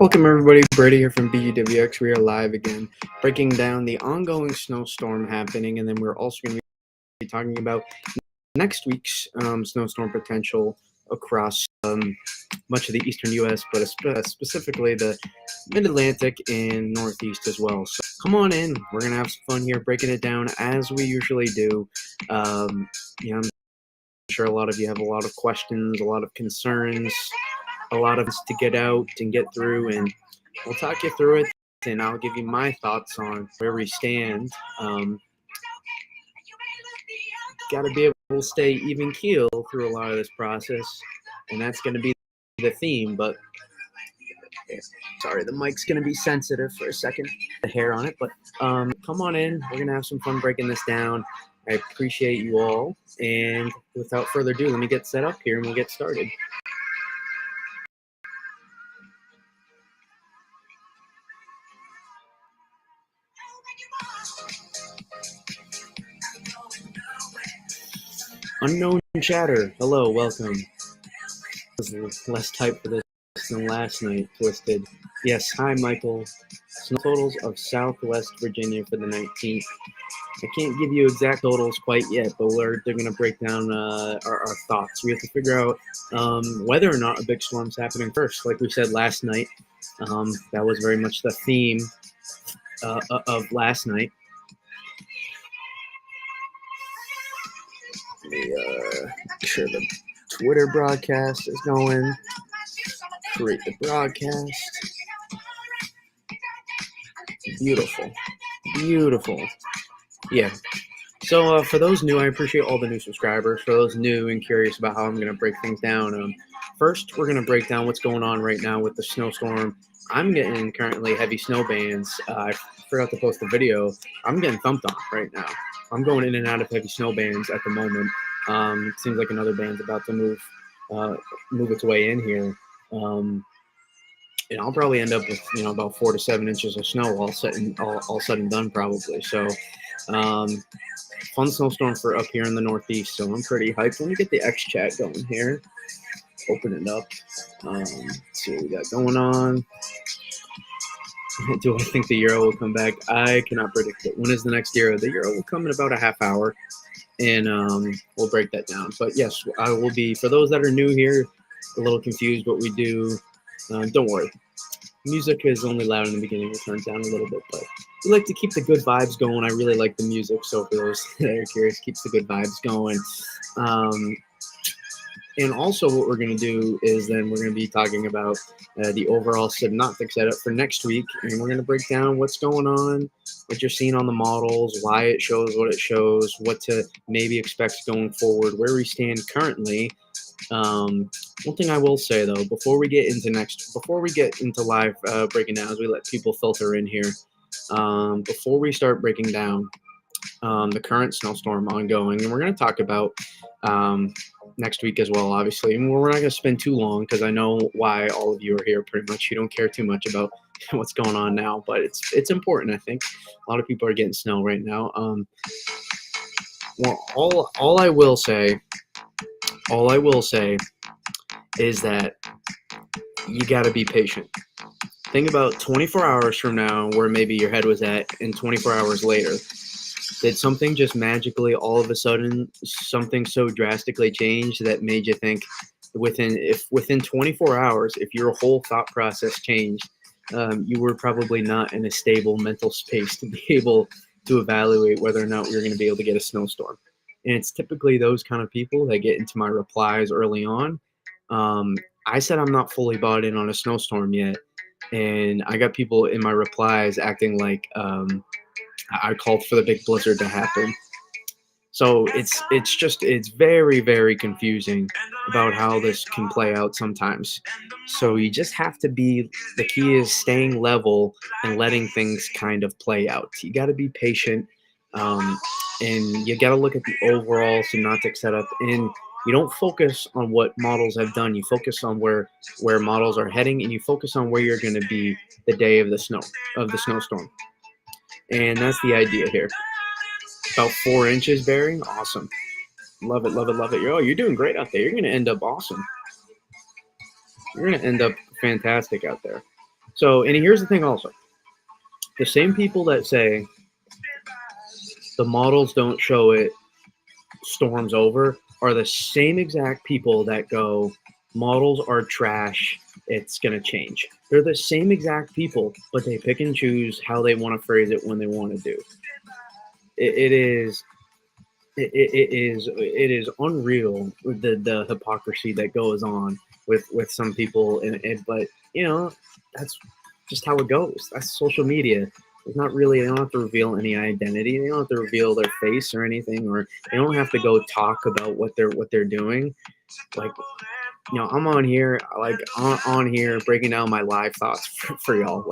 Welcome everybody, Brady here from BUWX. We are live again, breaking down the ongoing snowstorm happening, and then we're also going to be talking about next week's snowstorm potential across much of the eastern U.S., but specifically the Mid-Atlantic and Northeast as well. So come on in, we're going to have some fun here breaking it down as we usually do. I'm sure a lot of you have a lot of questions, a lot of concerns, a lot of to get out and get through, and we'll talk you through it, and I'll give you my thoughts on where we stand. Got to be able to stay even keel through a lot of this process, and that's going to be the theme. But sorry, the mic's going to be sensitive for a second, the hair on it. But come on in, we're going to have some fun breaking this down. I appreciate you all, and without further ado, let me get set up here and we'll get started. Unknown chatter, hello, welcome. Less type for this than last night, Twisted. Yes, hi, Michael. Snow totals of Southwest Virginia for the 19th. I can't give you exact totals quite yet, but they're going to break down our thoughts. We have to figure out whether or not a big storm's happening first. Like we said last night, that was very much the theme of last night. Let me make sure the Twitter broadcast is going. Create the broadcast. Beautiful. Beautiful. Yeah. So for those new, I appreciate all the new subscribers. For those new and curious about how I'm going to break things down, first we're going to break down what's going on right now with the snowstorm. I'm getting currently heavy snow bands. I forgot to post the video. I'm getting thumped on right now. I'm going in and out of heavy snow bands at the moment. It seems like another band's about to move its way in here. And I'll probably end up with about 4 to 7 inches of snow all said and done probably. So fun snowstorm for up here in the Northeast. So I'm pretty hyped. Let me get the X chat going here. Open it up. Let's see what we got going on. Do I think the Euro will come back? I cannot predict it. When is the next Euro? The Euro will come in about a half hour, and we'll break that down. But yes, I will be, for those that are new here, a little confused what we do. Don't worry. Music is only loud in the beginning. It turns down a little bit, but we like to keep the good vibes going. I really like the music, so for those that are curious, keeps the good vibes going. And also what we're going to do is then we're going to be talking about the overall synoptic setup for next week, and we're going to break down what's going on, what you're seeing on the models, why it shows what it shows, what to maybe expect going forward, where we stand currently. One thing I will say though, before we get into live breaking down, as we let people filter in here, before we start breaking down the current snowstorm ongoing, and we're going to talk about next week as well, obviously. And we're not going to spend too long because I know why all of you are here. Pretty much, you don't care too much about what's going on now, but it's important. I think a lot of people are getting snow right now. Well, all I will say is that you got to be patient. Think about 24 hours from now where maybe your head was at, and 24 hours later. Did something just magically all of a sudden, something so drastically change that made you think within 24 hours, if your whole thought process changed, you were probably not in a stable mental space to be able to evaluate whether or not you're going to be able to get a snowstorm. And it's typically those kind of people that get into my replies early on. I said I'm not fully bought in on a snowstorm yet, and I got people in my replies acting like I called for the big blizzard to happen. So it's very, very confusing about how this can play out sometimes. So you just have to the key is staying level and letting things kind of play out. You got to be patient, and you got to look at the overall synoptic setup, and you don't focus on what models have done. You focus on where models are heading, and you focus on where you're going to be the day of the snowstorm. And that's the idea here. About 4 inches, Barry. Awesome. Love it, love it, love it. You're doing great out there. You're going to end up awesome. You're going to end up fantastic out there. So, and here's the thing also. The same people that say the models don't show it, storms over, are the same exact people that go, models are trash, it's going to change. They're the same exact people, but they pick and choose how they want to phrase it when they want to do. It is it is unreal the hypocrisy that goes on with some people, but that's just how it goes. That's social media. It's not really, they don't have to reveal any identity. They don't have to reveal their face or anything, or they don't have to go talk about what they're doing. Like, I'm on here, like on here breaking down my live thoughts for y'all.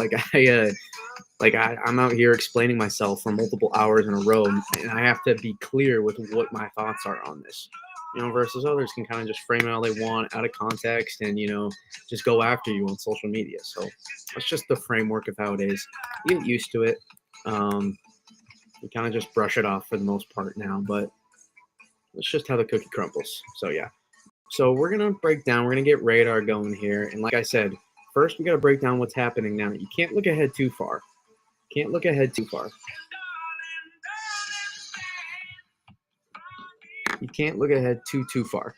I'm out here explaining myself for multiple hours in a row, and I have to be clear with what my thoughts are on this. Versus others can kind of just frame it how they want out of context and, just go after you on social media. So that's just the framework of how it is. You get used to it. You kind of just brush it off for the most part now, but it's just how the cookie crumbles. So, yeah. So we're going to break down, we're going to get radar going here. And like I said, first we got to break down what's happening now. You can't look ahead too far. Can't look ahead too far. You can't look ahead too far.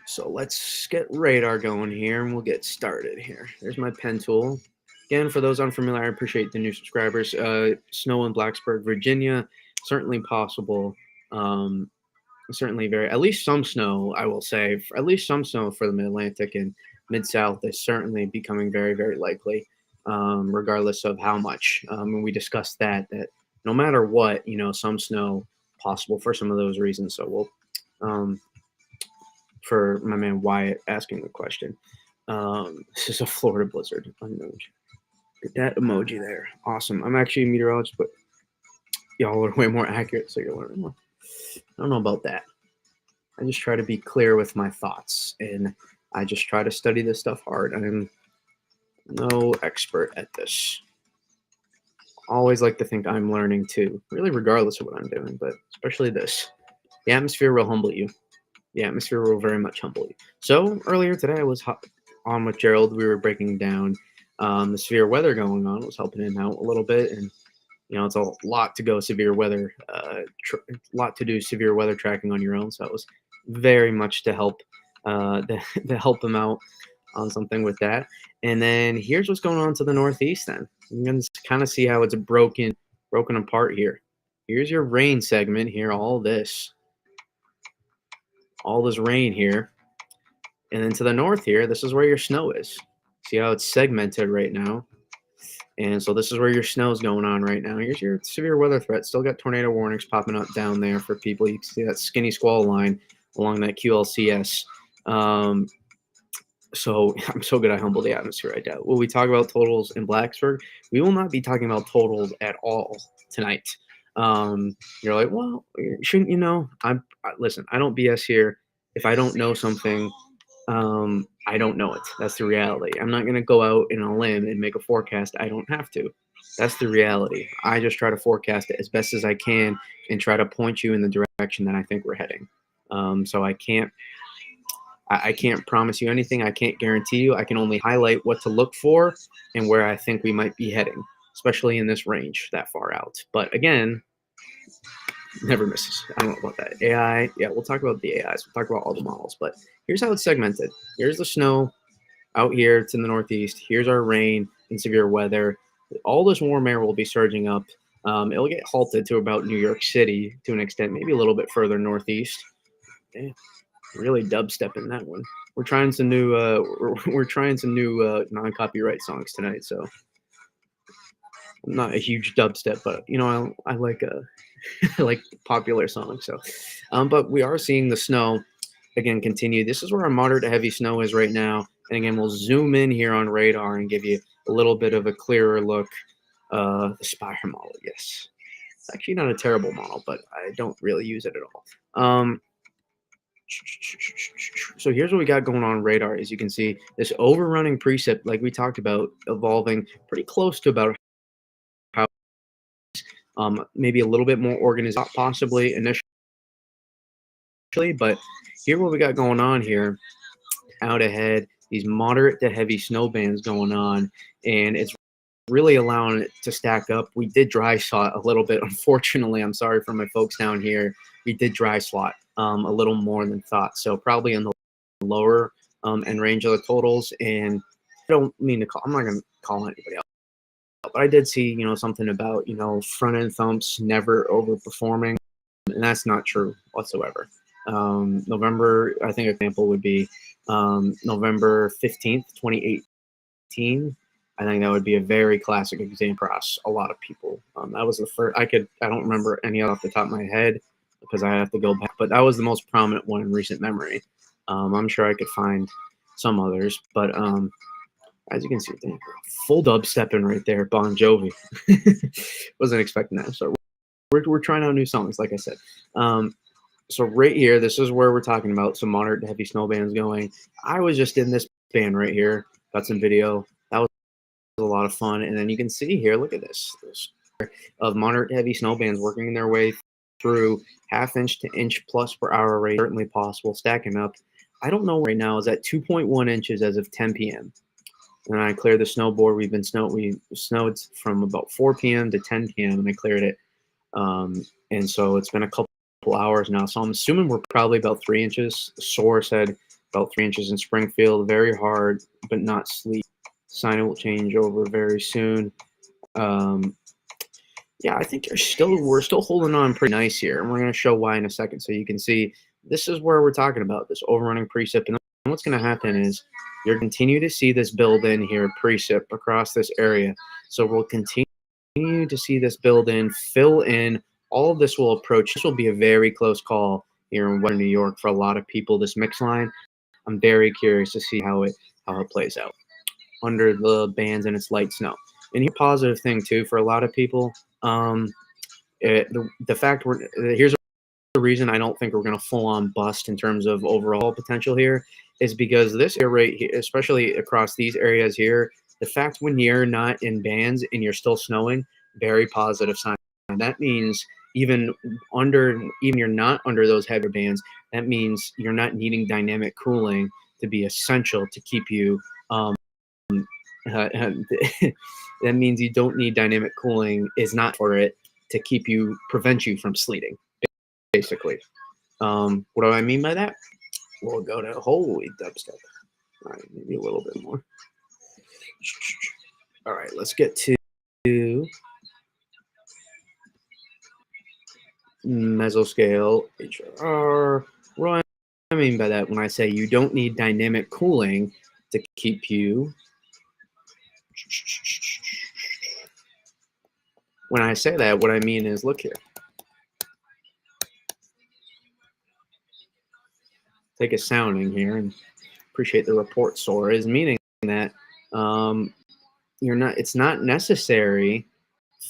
So let's get radar going here, and we'll get started here. There's my pen tool. Again, for those unfamiliar, I appreciate the new subscribers. Snow in Blacksburg, Virginia, certainly possible. Certainly at least some snow, I will say, at least some snow for the Mid-Atlantic and Mid-South is certainly becoming very, very likely, regardless of how much. And we discussed that no matter what, some snow possible for some of those reasons. So we'll, for my man Wyatt asking the question, this is a Florida blizzard. Get that emoji there. Awesome. I'm actually a meteorologist, but y'all are way more accurate, so you're learning more. I don't know about that. I just try to be clear with my thoughts, and I just try to study this stuff hard. I'm no expert at this. Always like to think I'm learning too, really, regardless of what I'm doing, but especially this. The atmosphere will humble you. The atmosphere will very much humble you. So earlier today, I was on with Gerald. We were breaking down the severe weather going on. I was helping him out a little bit, and it's a lot to go severe weather, lot to do severe weather tracking on your own. So it was very much to help help him out on something with that. And then here's what's going on to the Northeast. Then you can kind of see how it's broken apart here. Here's your rain segment here. All this rain here, and then to the north here, this is where your snow is. See how it's segmented right now. And so this is where your snow is going on right now. Here's your severe weather threat. Still got tornado warnings popping up down there for people. You can see that skinny squall line along that QLCS. So I'm so good I humble the atmosphere, I doubt. Will we talk about totals in Blacksburg? We will not be talking about totals at all tonight. You're like, well, shouldn't you know? Listen, I don't BS here. If I don't know something, I don't know it. That's the reality. I'm not going to go out in a limb and make a forecast. I don't have to. That's the reality. I just try to forecast it as best as I can and try to point you in the direction that I think we're heading. So I can't promise you anything. I can't guarantee you. I can only highlight what to look for and where I think we might be heading, especially in this range that far out. But again, never misses. I don't know about that. AI, yeah, we'll talk about the AIs. We'll talk about all the models. But here's how it's segmented. Here's the snow out here. It's in the Northeast. Here's our rain and severe weather. All this warm air will be surging up. It'll get halted to about New York City to an extent, maybe a little bit further northeast. Damn, really dubstepping that one. We're trying some new non-copyright songs tonight, so I'm not a huge dubstep, but I like I like popular songs. So, but we are seeing the snow again continue. This is where our moderate to heavy snow is right now. And again, we'll zoom in here on radar and give you a little bit of a clearer look. The Spire model, yes, it's actually not a terrible model, but I don't really use it at all. So here's what we got going on radar. As you can see, this overrunning precip, like we talked about, evolving pretty close to about how maybe a little bit more organized, possibly initially, but here what we got going on here out ahead, these moderate to heavy snow bands going on, and it's really allowing it to stack up. We did dry slot a little bit. Unfortunately, I'm sorry for my folks down here. We did dry slot a little more than thought. So probably in the lower end range of the totals. And I don't mean to call, I'm not going to call anybody out, but I did see, something about, front end thumps never overperforming. And that's not true whatsoever. November, I think example would be November 15th, 2018. I think that would be a very classic example across a lot of people. That was the first, I don't remember any off the top of my head because I have to go back, but that was the most prominent one in recent memory. I'm sure I could find some others, but as you can see, full dubstepping right there, Bon Jovi. Wasn't expecting that. So we're trying out new songs, like I said. So right here, this is where we're talking about some moderate to heavy snow bands going. I was just in this band right here, got some video. That was a lot of fun. And then you can see here, look at this of moderate to heavy snow bands working their way through half-inch to inch plus per hour rate, certainly possible, stacking up. I don't know right now, is at 2.1 inches as of 10 p.m. And I cleared the snowboard. We snowed from about 4 p.m. to 10 p.m. and I cleared it. And so it's been a couple hours now. So I'm assuming we're probably about 3 inches. The source said about 3 inches in Springfield. Very hard, but not sleet. Sign will change over very soon. Yeah, I think we're still holding on pretty nice here. And we're going to show why in a second. So you can see this is where we're talking about this overrunning precip. And what's going to happen is you're continue to see this build in here, precip across this area. So we'll continue to see this build in, fill in. All of this will approach. This will be a very close call here in Western New York for a lot of people. This mix line, I'm very curious to see how it plays out under the bands and its light snow. And here, positive thing too for a lot of people. The fact here's the reason I don't think we're going to full on bust in terms of overall potential here is because this area right here, especially across these areas here, the fact when you're not in bands and you're still snowing, very positive sign. And that means even you're not under those heavier bands, that means you're not needing dynamic cooling to be essential to keep you that means you don't need dynamic cooling is not for it to prevent you from sleeting, basically. What do I mean by that? We'll go to holy dubstep. All right, maybe a little bit more. All right, let's get to mesoscale HRR. What do I mean by that when I say you don't need dynamic cooling to keep you? When I say that, what I mean is, look here. Take a sounding here and appreciate the report, Sora, is meaning that it's not necessary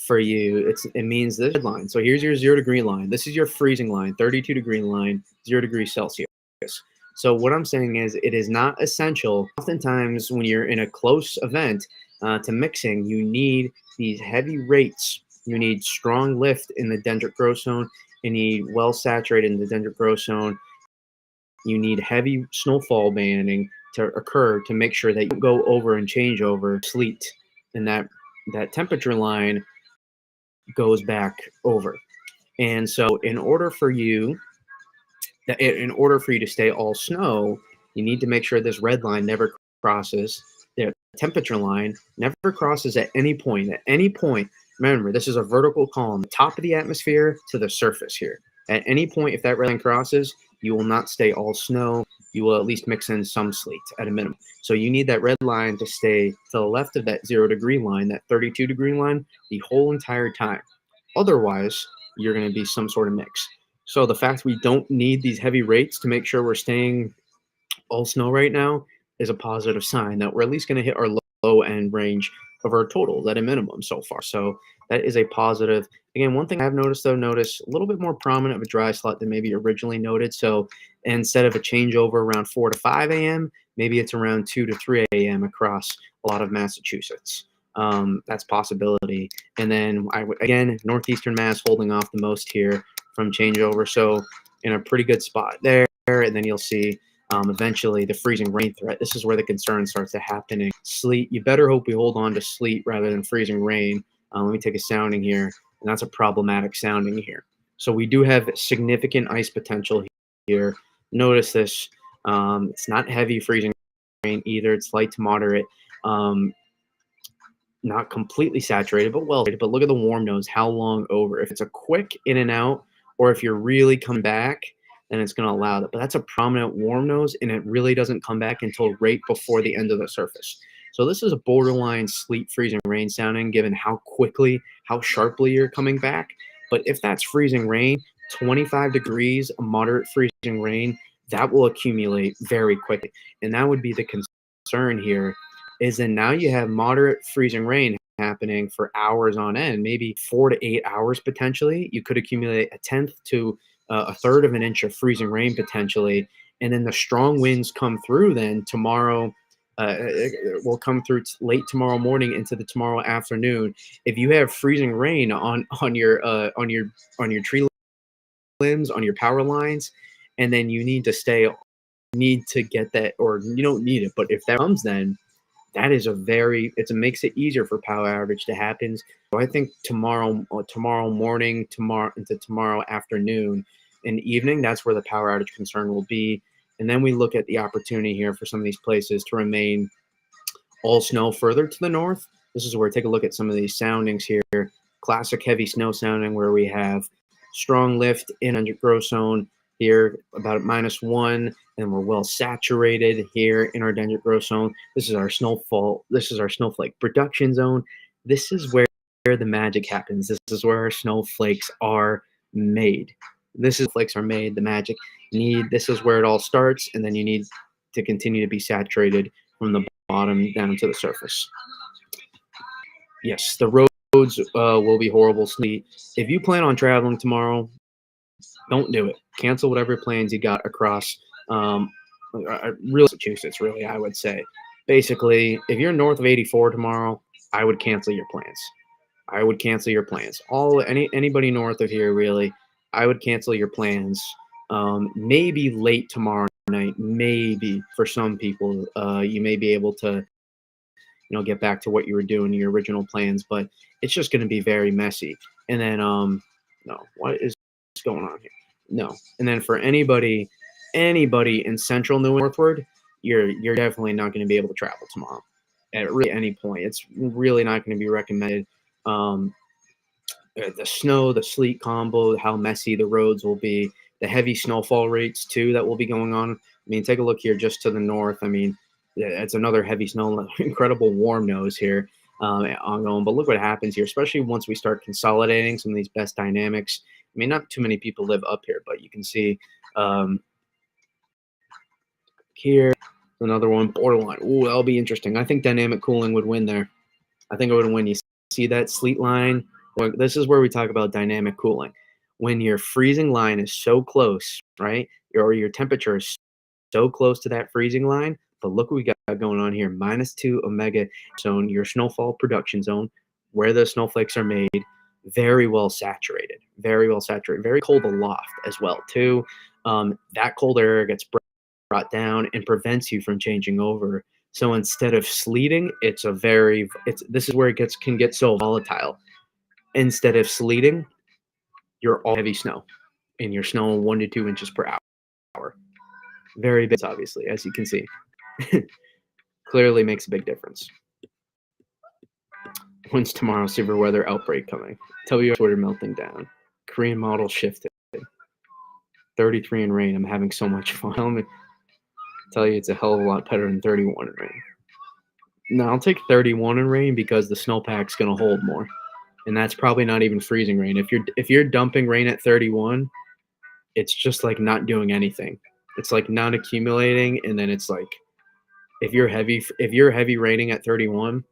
for you. It means this line. So here's your 0 degree line. This is your freezing line, 32 degree line, 0 degrees Celsius. So what I'm saying is it is not essential. Oftentimes when you're in a close event to mixing, you need these heavy rates. You need strong lift in the dendritic growth zone. You need well saturated in the dendritic growth zone. You need heavy snowfall banding to occur to make sure that you don't go over and change over sleet, and that temperature line goes back over. And so in order for you to stay all snow, you need to make sure this red line never crosses. The temperature line never crosses at any point. At any point, remember, this is a vertical column, top of the atmosphere to the surface here. At any point, if that red line crosses, you will not stay all snow. You will at least mix in some sleet at a minimum. So you need that red line to stay to the left of that 0 degree line, that 32 degree line, the whole entire time. Otherwise, you're going to be some sort of mix. So the fact we don't need these heavy rates to make sure we're staying all snow right now is a positive sign that we're at least going to hit our low end range of our totals at a minimum so far. So that is a positive. Again, one thing I've noticed a little bit more prominent of a dry slot than maybe originally noted. So instead of a changeover around 4 to 5 a.m., maybe it's around 2 to 3 a.m. across a lot of Massachusetts. That's possibility. And then again, Northeastern Mass holding off the most here from changeover. So in a pretty good spot there. And then you'll see eventually the freezing rain threat. This is where the concern starts to happening. Sleet, you better hope we hold on to sleet rather than freezing rain. Let me take a sounding here, and that's a problematic sounding here. So we do have significant ice potential here. Notice this. It's not heavy freezing rain either. It's light to moderate. Not completely saturated, but well. But look at the warm nose. How long over? If it's a quick in and out, or if you're really coming back, then it's going to allow that. But that's a prominent warm nose, and it really doesn't come back until right before the end of the surface. So this is a borderline sleet, freezing rain sounding, given how quickly, how sharply you're coming back. But if that's freezing rain, 25 degrees, a moderate freezing rain, that will accumulate very quickly. And that would be the concern here, is that now you have moderate freezing rain happening for hours on end, maybe 4 to 8 hours potentially. You could accumulate a tenth to a third of an inch of freezing rain potentially. And then the strong winds come through then tomorrow. It will come through late tomorrow morning into the tomorrow afternoon. If you have freezing rain on your tree limbs, on your power lines, and then you need to get that, or you don't need it, but if that comes, then that is it makes it easier for power outage to happen. So I think tomorrow morning, tomorrow into tomorrow afternoon and evening, that's where the power outage concern will be. And then we look at the opportunity here for some of these places to remain all snow further to the north. This is where take a look at some of these soundings here. Classic heavy snow sounding where we have strong lift in undergrowth zone here about -1, and we're well saturated here in our dendritic growth zone. This is our snowfall. This is our snowflake production zone. This is where the magic happens. This is where our snowflakes are made. The magic this is where it all starts, and then you need to continue to be saturated from the bottom down to the surface. Yes, the roads will be horrible sleet. If you plan on traveling tomorrow, don't do it. Cancel whatever plans you got across real Massachusetts, really, I would say. Basically, if you're north of 84 tomorrow, I would cancel your plans. I would cancel your plans. Anybody north of here, really, I would cancel your plans. Maybe late tomorrow night, maybe for some people, you may be able to, get back to what you were doing, your original plans, but it's just going to be very messy. And then, no, what is going on here? No. And then for anybody in central New Northward, you're definitely not going to be able to travel tomorrow at really any point. It's really not going to be recommended. The snow, the sleet combo, how messy the roads will be, the heavy snowfall rates too that will be going on. I mean, take a look here just to the north. I mean, it's another heavy snow, incredible warm nose here ongoing. But look what happens here, especially once we start consolidating some of these best dynamics. I mean, not too many people live up here, but you can see here another one, borderline. Ooh, that'll be interesting. I think dynamic cooling would win there. I think it would win. You see that sleet line? Well, this is where we talk about dynamic cooling. When your freezing line is so close, right? Or your temperature is so close to that freezing line. But look what we got going on here. -2 omega zone, your snowfall production zone, where the snowflakes are made, very well saturated. Very well saturated. Very cold aloft as well, too. That cold air gets brought down and prevents you from changing over. So instead of sleeting, this is where it can get so volatile. Instead of sleeting, you're all heavy snow, and you're snowing 1 to 2 inches per hour. Very big, obviously, as you can see. Clearly makes a big difference. When's tomorrow's severe weather outbreak coming? Tell you Twitter melting down. Korean model shifted. 33 in rain. I'm having so much fun. Let me tell you, it's a hell of a lot better than 31 in rain. No, I'll take 31 in rain because the snowpack's going to hold more. And that's probably not even freezing rain. If you're dumping rain at 31, it's just like not doing anything. It's like not accumulating, and then it's like if you're heavy raining at 31,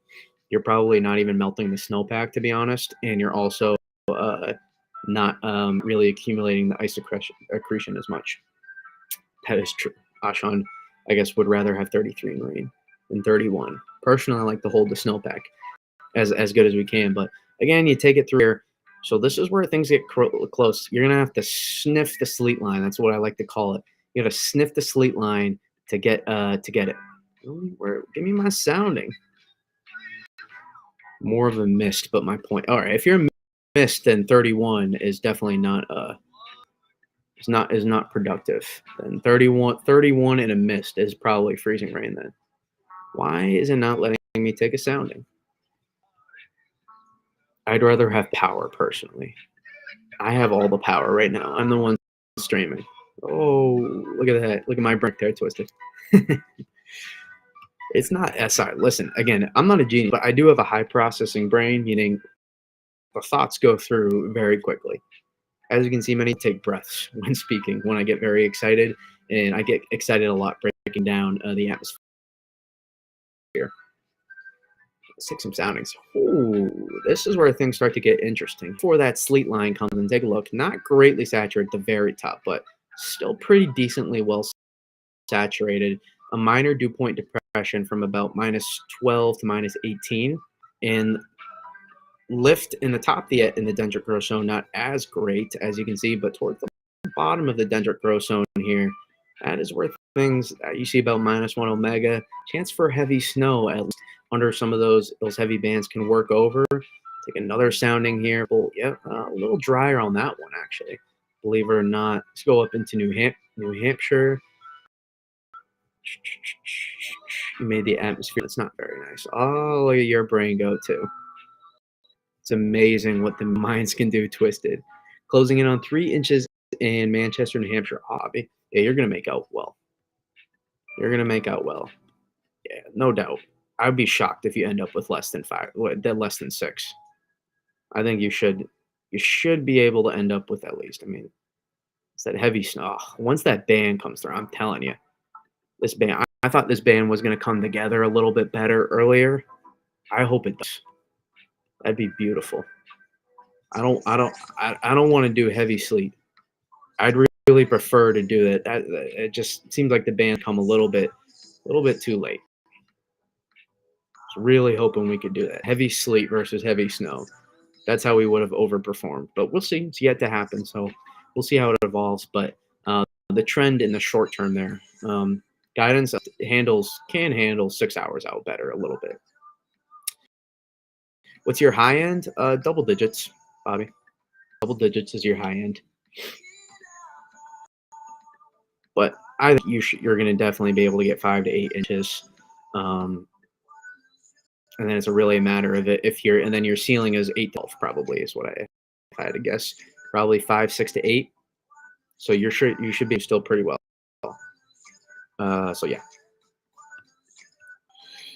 you're probably not even melting the snowpack, to be honest, and you're also not really accumulating the ice accretion as much. That is true. Ashan, I guess, would rather have 33 in rain than 31. Personally, I like to hold the snowpack as good as we can, but again, you take it through here. So this is where things get close. You're going to have to sniff the sleet line. That's what I like to call it. You got to sniff the sleet line to get it. Give me my sounding. More of a mist, but my point. All right, if you're a mist, then 31 is definitely not is not productive. Then 31 in a mist is probably freezing rain. Then why is it not letting me take a sounding? I'd rather have power personally. I have all the power right now. I'm the one streaming. Oh, look at that! Look at my brick there twisted. It's not SI. Listen, again, I'm not a genius, but I do have a high processing brain, meaning the thoughts go through very quickly. As you can see, many take breaths when speaking when I get very excited, and I get excited a lot breaking down the atmosphere. Let's take some soundings. Ooh, this is where things start to get interesting. Before that sleet line comes in, take a look. Not greatly saturated at the very top, but still pretty decently well saturated. A minor dew point depression from about -12 to -18. And lift in the top of the in the dendritic growth zone, not as great as you can see, but towards the bottom of the dendritic growth zone here, that is where things you see about -1 omega. Chance for heavy snow at least under some of those heavy bands can work over. Take another sounding here. Well, yeah, a little drier on that one actually. Believe it or not, let's go up into New Hampshire. You made the atmosphere. That's not very nice. Oh, look at your brain go too. It's amazing what the minds can do twisted. Closing in on 3 inches in Manchester, New Hampshire. Hobby. Yeah, you're going to make out well. You're going to make out well. Yeah, no doubt. I would be shocked if you end up with less than 5, less than 6. I think you should be able to end up with at least. I mean, it's that heavy snow. Once that band comes through, I'm telling you, this band. I thought this band was going to come together a little bit better earlier. I hope it does. That'd be beautiful. I don't want to do heavy sleet. I'd really prefer to do it. It just seems like the band come a little bit too late. Really hoping we could do that. Heavy sleet versus heavy snow. That's how we would have overperformed. But we'll see. It's yet to happen. So we'll see how it evolves. But the trend in the short term there, guidance can handle 6 hours out better a little bit. What's your high end? Double digits, Bobby. Double digits is your high end. But I think you're going to definitely be able to get 5 to 8 inches. And then it's really a matter of it and then your ceiling is 8 to 12 probably is what if I had to guess. Probably 5, 6 to 8. So you should be still pretty well. So yeah.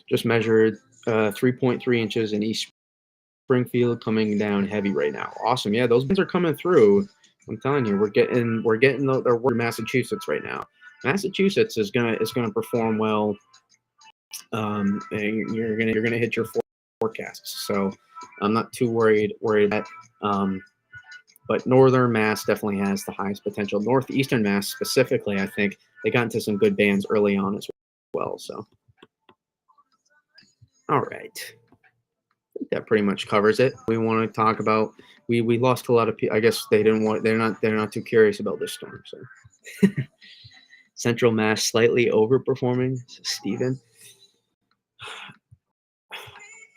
Just measured 3.3 inches in East Springfield, coming down heavy right now. Awesome. Yeah, those winds are coming through. I'm telling you, we're getting they're Massachusetts right now. Massachusetts is gonna perform well. And you're gonna hit your forecasts. So I'm not too worried that. But Northern Mass definitely has the highest potential. Northeastern Mass specifically, I think they got into some good bands early on as well. So, all right, I think that pretty much covers it. We want to talk about we lost a lot of people. I guess they didn't want. They're not too curious about this storm. So, Central Mass slightly overperforming. Stephen.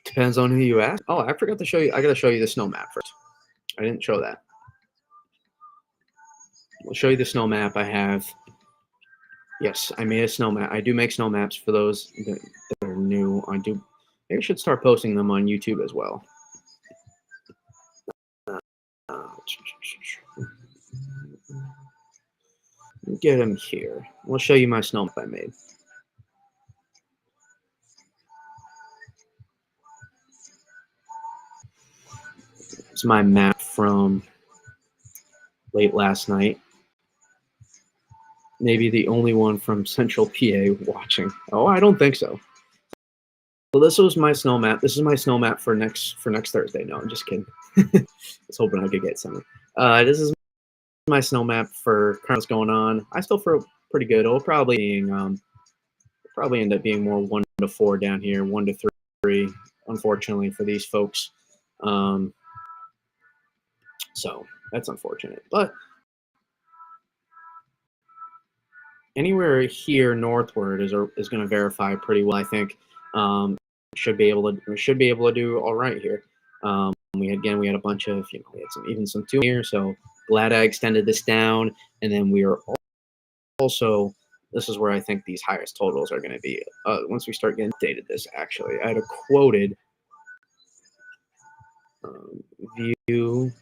Depends on who you ask. Oh, I forgot to show you. I got to show you the snow map first. I didn't show that. I'll show you the snow map I have. Yes, I made a snow map. I do make snow maps for those that are new. Maybe I should start posting them on YouTube as well. Get them here. We'll show you my snow map I made. It's my map from late last night. Maybe the only one from Central PA watching. Oh, I don't think so. Well, this was my snow map. This is my snow map for next Thursday. No, I'm just kidding. I was hoping I could get something. This is my snow map for what's going on. I still feel pretty good. It'll probably end up being more 1 to 4 down here, 1 to 3, unfortunately for these folks. So that's unfortunate, but anywhere here northward is going to verify pretty well. I think should be able to do all right here. We had a bunch of we had some two here. So glad I extended this down, and then we are also, this is where I think these highest totals are going to be once we start getting dated. This actually, I had a quoted view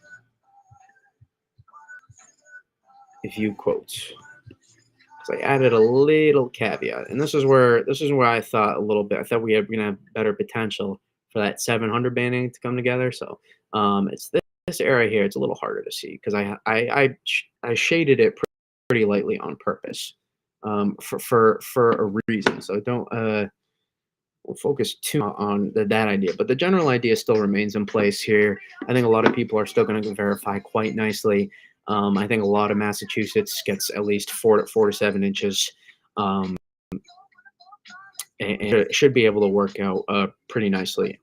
quotes. So I added a little caveat, and this is where I thought a little bit. I thought we were gonna have better potential for that 700 banding to come together. So it's this area here. It's a little harder to see because I shaded it pretty lightly on purpose for a reason. So don't we'll focus too much on that idea, but the general idea still remains in place here. I think a lot of people are still going to verify quite nicely. I think a lot of Massachusetts gets at least 4 to 7 inches, and it should be able to work out pretty nicely.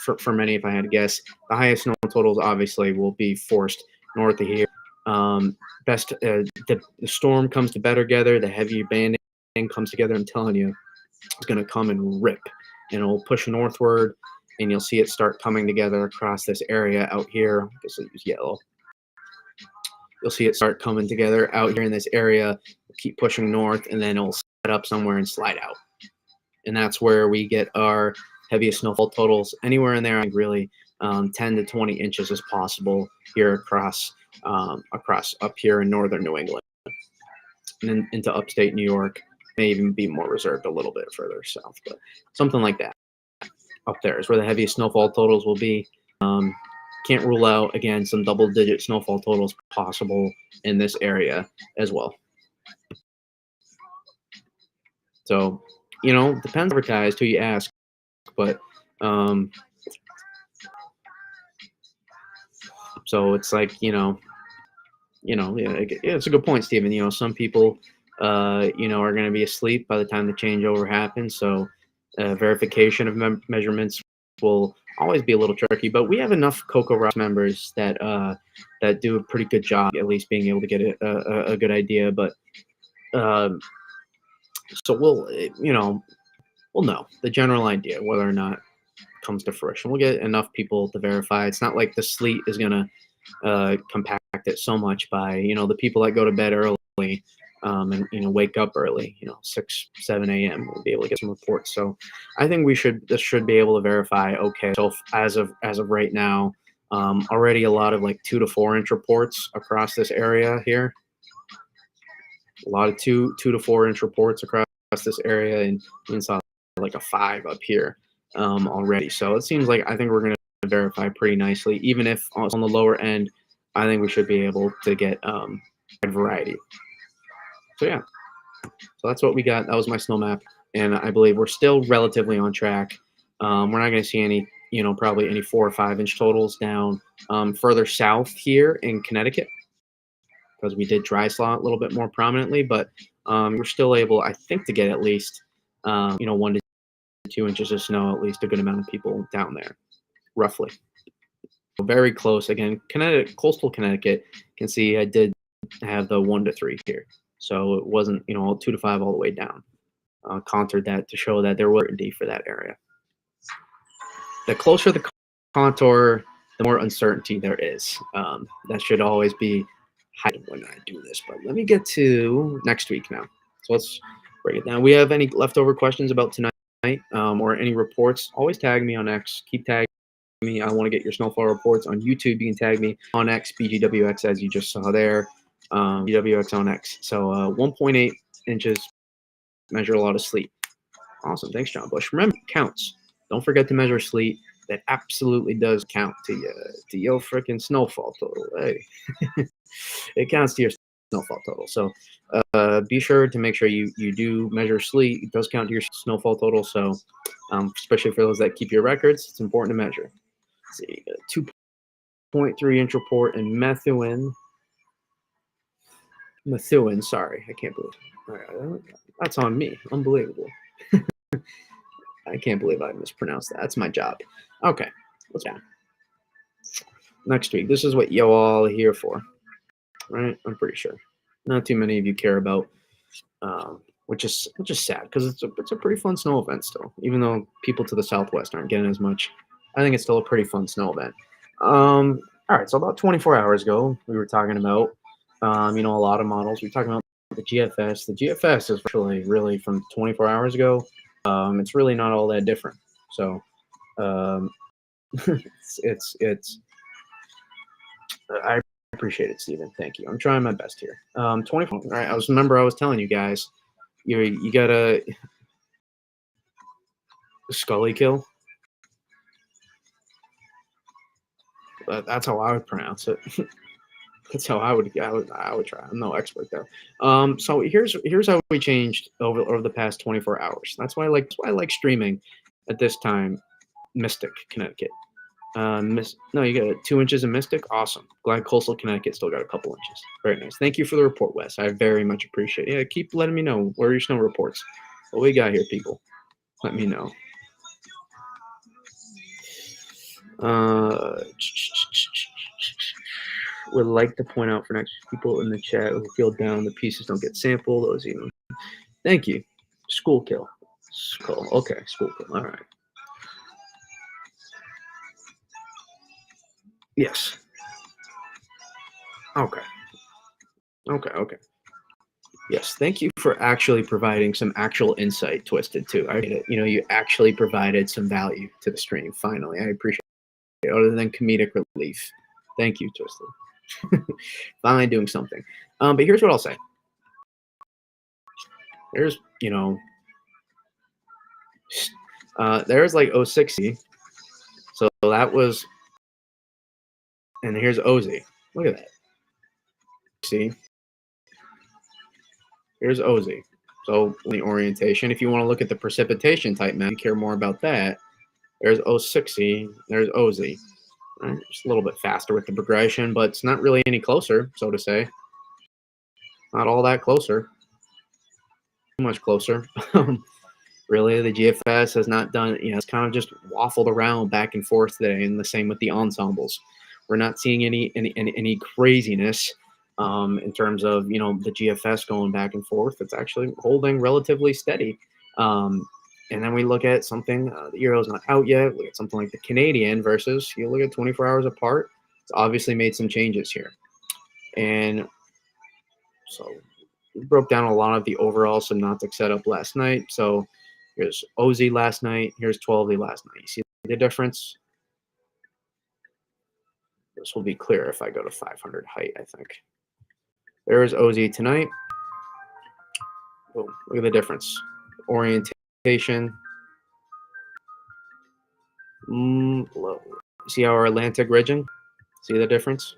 For many, if I had to guess, the highest snow totals obviously will be forced north of here. The storm comes to better together, the heavy banding comes together. I'm telling you, it's going to come and rip, and it'll push northward, and you'll see it start coming together across this area out here. I guess I'll use yellow. You'll see it start coming together out here in this area, keep pushing north, and then it'll set up somewhere and slide out. And that's where we get our heaviest snowfall totals. Anywhere in there, really 10 to 20 inches is possible here across up here in northern New England and then into upstate New York. May even be more reserved a little bit further south, but something like that up there is where the heaviest snowfall totals will be. Can't rule out, again, some double-digit snowfall totals possible in this area as well. So, depends advertised who you ask, but so it's like, yeah, it's a good point, Stephen. Some people, are going to be asleep by the time the changeover happens. So verification of measurements will always be a little tricky, but we have enough CoCoRush members that do a pretty good job, at least being able to get a good idea. But so we'll know the general idea whether or not it comes to fruition. We'll get enough people to verify. It's not like the sleet is going to compact it so much by the people that go to bed early and wake up early, 6, 7 a.m. We'll be able to get some reports. So I think this should be able to verify. Okay, so as of right now, already a lot of like 2 to 4 inch reports across this area here. A lot of 2 to 4 inch reports across this area, and saw like a 5 up here already. So it seems like I think we're going to verify pretty nicely, even if on the lower end. I think we should be able to get a variety. So yeah, so that's what we got. That was my snow map, and I believe we're still relatively on track. We're not going to see any, probably any 4 or 5 inch totals down further south here in Connecticut, because we did dry slot a little bit more prominently, but we're still able, I think, to get at least 1 to 2 inches of snow, at least a good amount of people down there, roughly. Very close. Again, coastal Connecticut, you can see I did have the 1 to 3 here. So it wasn't, 2 to 5 all the way down. Contoured that to show that there was certainty for that area. The closer the contour, the more uncertainty there is. That should always be hidden when I do this. But let me get to next week now. So let's break it down. We have any leftover questions about tonight or any reports? Always tag me on X. Keep tagging me. I want to get your snowfall reports on YouTube. You can tag me on X, BGWX, as you just saw there. BGWX on X. So 1.8 inches, measure a lot of sleet. Awesome. Thanks, John Bush. Remember, it counts. Don't forget to measure sleet. That absolutely does count to your freaking snowfall total. Hey, it counts to your snowfall total. So be sure to make sure you do measure sleet. It does count to your snowfall total. So especially for those that keep your records, it's important to measure. Let's see, 2.3 inch report in Methuen. Sorry, I can't believe it. All right, that's on me. Unbelievable. I can't believe I mispronounced that. That's my job. Okay, let's go. Next week. This is what you all are here for, right? I'm pretty sure. Not too many of you care about which is sad because it's a pretty fun snow event still. Even though people to the southwest aren't getting as much, I think it's still a pretty fun snow event. All right, so about 24 hours ago, we were talking about a lot of models. We were talking about the GFS. The GFS is really from 24 hours ago. It's really not all that different. So um, it's I appreciate it, Steven. Thank you. I'm trying my best here. 24. All right, I was telling you guys, you got a Scully kill. That's how I would pronounce it. That's how I would try. I'm no expert there. So here's how we changed over the past 24 hours. That's why I like streaming at this time. Mystic, Connecticut. No, you got 2 inches of Mystic. Awesome. Glad Coastal Connecticut still got a couple inches. Very nice. Thank you for the report, Wes. I very much appreciate it. Yeah, keep letting me know where are your snow reports. What we got here, people? Let me know. Would like to point out for next people in the chat who feel down the pieces don't get sampled. Those even. Thank you. School kill. Skull. Okay, school kill. All right. Yes. Okay. Okay. Yes. Thank you for actually providing some actual insight, Twisted, too. I get it. You actually provided some value to the stream. Finally, I appreciate it. Other than comedic relief. Thank you, Twisted. Finally doing something. But here's what I'll say. There's, there's like 060. So that was, and here's Ozzy. Look at that. See? Here's Ozzy. So the orientation, if you want to look at the precipitation type map, you care more about that. There's 060. There's Ozzy. Right? Just a little bit faster with the progression, but it's not really any closer, so to say. Not all that closer. Too much closer. Really, the GFS has not done, it's kind of just waffled around back and forth today, and the same with the ensembles. We're not seeing any craziness in terms of, the GFS going back and forth. It's actually holding relatively steady. And then we look at something, the Euro's not out yet. Look at something like the Canadian versus, you look at 24 hours apart. It's obviously made some changes here. And so we broke down a lot of the overall synoptic setup last night. So here's OZ last night. Here's 12Z last night. You see the difference? This will be clear if I go to 500 height, I think. There's OZ tonight. Oh, look at the difference. Orientation. Low. See our Atlantic ridging? See the difference?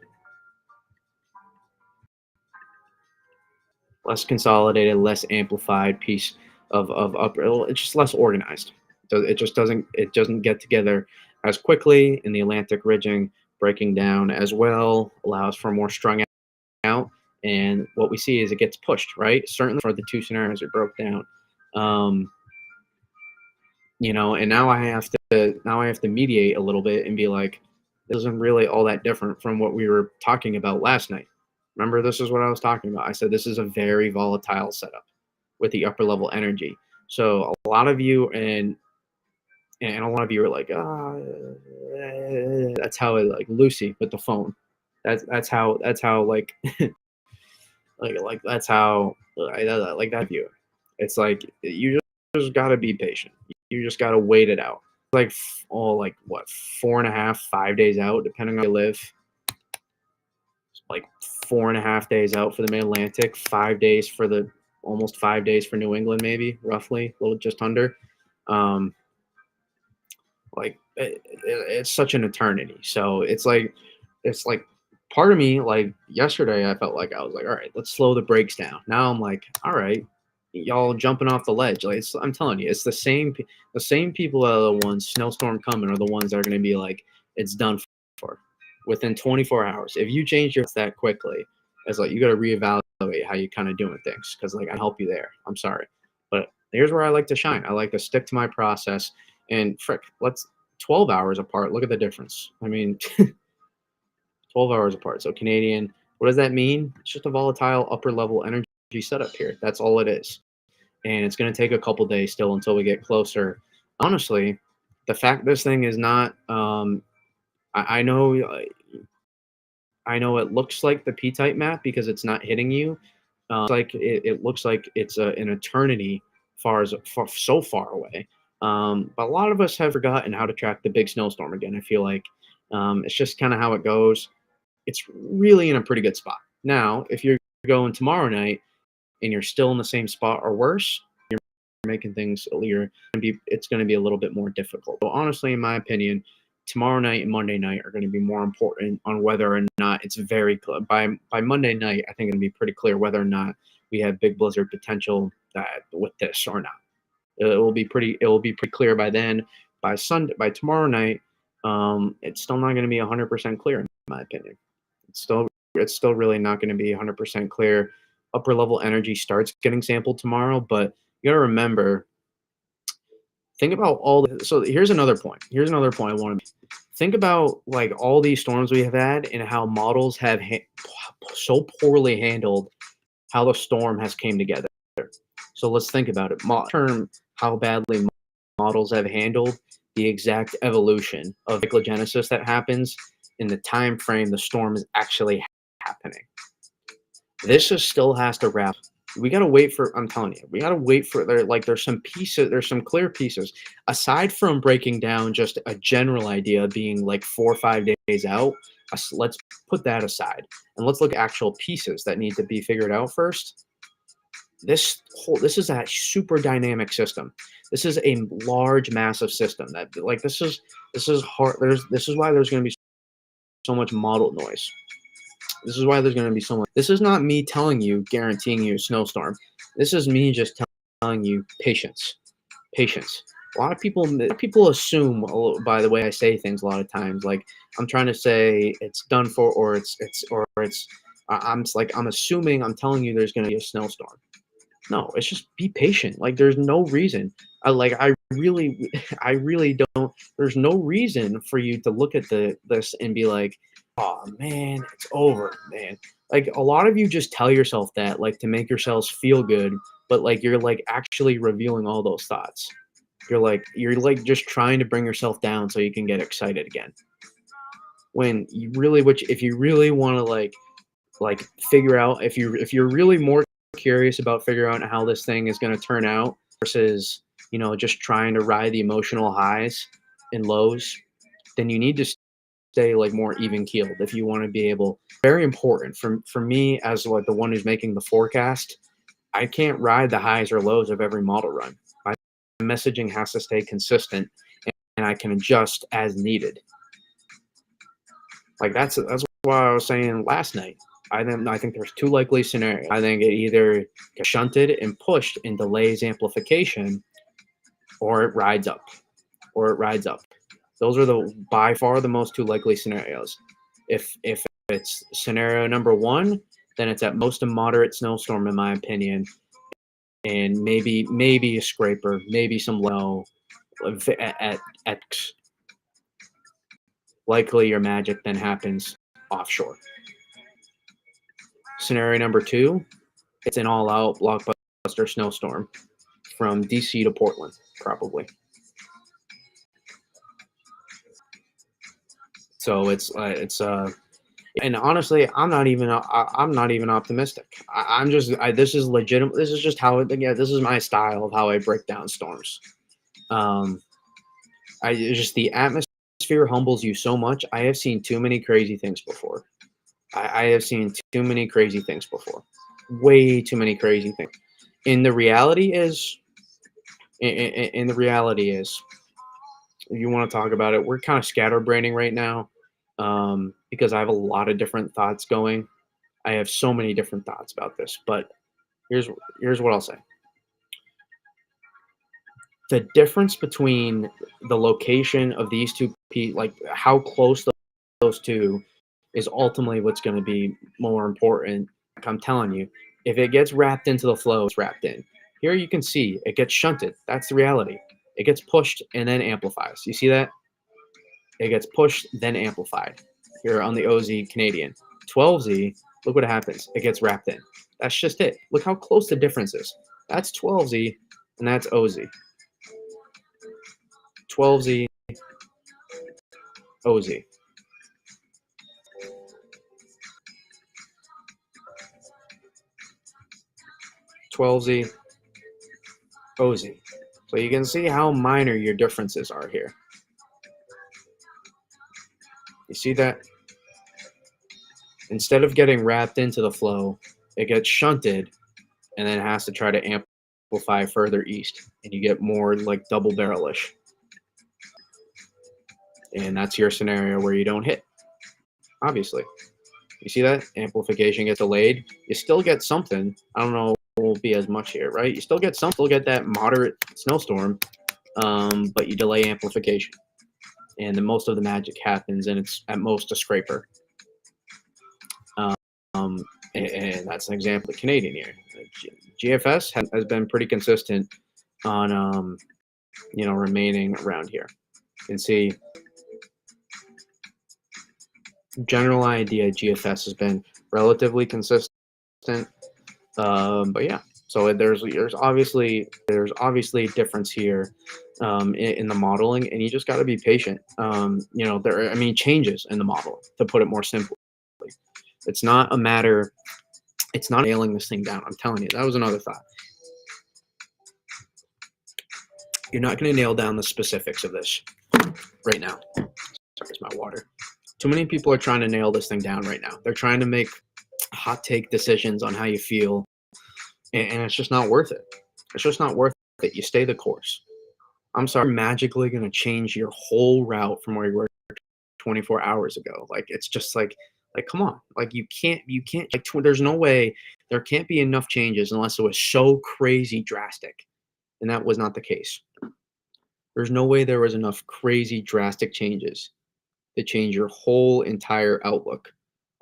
Less consolidated, less amplified piece of upper. It's just less organized. It just doesn't get together as quickly. In the Atlantic ridging, breaking down as well allows for more strung out. And what we see is it gets pushed, right? Certainly for the two scenarios it broke down. And now I have to mediate a little bit and be like, this isn't really all that different from what we were talking about last night. Remember, this is what I was talking about. I said this is a very volatile setup with the upper level energy. So a lot of you and a lot of you are like, that's how like Lucy with the phone. That's how like like that's how like that view. It's like you just gotta be patient. You just gotta wait it out. Like like what 4.5, 5 days out, depending on where you live. Like 4.5 days out for the Mid Atlantic, 5 days for almost 5 days for New England, maybe roughly a little just under. Like it's such an eternity. So it's like part of me, like yesterday, I felt like I was like, all right, let's slow the brakes down. Now I'm like, all right, y'all jumping off the ledge. Like I'm telling you, it's the same people that are the ones snowstorm coming are the ones that are going to be like, it's done for within 24 hours. If you change your that quickly, it's like you got to reevaluate how you kind of doing things because like I help you there. I'm sorry, but here's where I like to shine. I like to stick to my process. And frick, let's 12 hours apart. Look at the difference. I mean, 12 hours apart. So Canadian, what does that mean? It's just a volatile upper level energy setup here. That's all it is. And it's going to take a couple days still until we get closer. Honestly, the fact this thing is not, I know, I know it looks like the P-type map because it's not hitting you. It looks like it's an eternity so far away. But a lot of us have forgotten how to track the big snowstorm again. I feel like it's just kind of how it goes. It's really in a pretty good spot. Now, if you're going tomorrow night and you're still in the same spot or worse, you're making things it's going to be a little bit more difficult. So honestly, in my opinion, tomorrow night and Monday night are going to be more important on whether or not it's very clear. By Monday night, I think it'll be pretty clear whether or not we have big blizzard potential with this or not. It will be pretty clear by then. By tomorrow night, it's still not going to be 100% clear in my opinion. It's still really not going to be 100% clear. Upper level energy starts getting sampled tomorrow, but you got to remember, think about so here's another point. Here's another point I want to think about, like all these storms we have had and how models have so poorly handled how the storm has came together. So let's think about it. Term how badly models have handled the exact evolution of cyclogenesis that happens in the time frame the storm is actually happening. This still has to wrap. We gotta wait for. I'm telling you, we gotta wait for there's some pieces. There's some clear pieces aside from breaking down just a general idea being like 4 or 5 days out. Let's put that aside and let's look at actual pieces that need to be figured out first. This is a super dynamic system. This is a large, massive system that this is hard. This is why there's going to be so much model noise. This is why there's going to be so much. This is not me telling you, guaranteeing you a snowstorm. This is me just telling you patience. Patience. A lot of people assume by the way I say things a lot of times, like I'm trying to say it's done for, or I'm assuming I'm telling you there's going to be a snowstorm. No, it's just be patient. Like there's no reason. I really don't. There's no reason for you to look at this and be like, oh man, it's over, man. Like a lot of you just tell yourself that like to make yourselves feel good, but like you're like actually revealing all those thoughts. You're like just trying to bring yourself down so you can get excited again. When you really, if you really want to like figure out if you're really more curious about figuring out how this thing is going to turn out versus just trying to ride the emotional highs and lows, then you need to stay like more even keeled if you want to be able. Very important for me as like the one who's making the forecast. I can't ride the highs or lows of every model run. My messaging has to stay consistent and I can adjust as needed. Like that's why I was saying last night. I think there's two likely scenarios. I think it either gets shunted and pushed and delays amplification, or it rides up. Those are by far the most two likely scenarios. If it's scenario number one, then it's at most a moderate snowstorm in my opinion, and maybe a scraper, maybe some low at likely your magic then happens offshore. Scenario number two, it's an all-out blockbuster snowstorm from DC to Portland, probably. So and honestly, I'm not even optimistic. This is legitimate. This is just how this is my style of how I break down storms. Just the atmosphere humbles you so much. I have seen too many crazy things before. I have seen too many crazy things before. Way too many crazy things. And the reality is, if you want to talk about it, we're kind of scatterbraining right now because I have a lot of different thoughts going. I have so many different thoughts about this, but here's what I'll say. The difference between the location of these two, like how close those two, is ultimately what's going to be more important. Like I'm telling you, if it gets wrapped into the flow, it's wrapped in. Here you can see it gets shunted. That's the reality. It gets pushed and then amplifies. You see that? It gets pushed, then amplified. Here on the OZ Canadian. 12Z, look what happens. It gets wrapped in. That's just it. Look how close the difference is. That's 12Z and that's OZ. 12Z, OZ. 12Z, OZ. So you can see how minor your differences are here. You see that? Instead of getting wrapped into the flow, it gets shunted and then has to try to amplify further east. And you get more like double barrelish. And that's your scenario where you don't hit, obviously. You see that? Amplification gets delayed. You still get something. I don't know, it won't be as much here, right? You still get some, still get that moderate snowstorm, but you delay amplification. And the most of the magic happens, and it's at most a scraper. And that's an example of Canadian here. GFS has been pretty consistent on, remaining around here. You can see general idea GFS has been relatively consistent, but yeah. So there's obviously a difference here in the modeling, and you just got to be patient. Changes in the model, to put it more simply. It's not a matter. It's not nailing this thing down. I'm telling you, that was another thought. You're not going to nail down the specifics of this right now. Sorry, it's my water. Too many people are trying to nail this thing down right now. They're trying to make hot take decisions on how you feel, and it's just not worth it. It's just not worth it. You stay the course. I'm sorry, magically going to change your whole route from where you were 24 hours ago. Like, it's just like come on. Like, you can't like, there's no way. There can't be enough changes unless it was so crazy drastic, and that was not the case. There's no way there was enough crazy drastic changes to change your whole entire outlook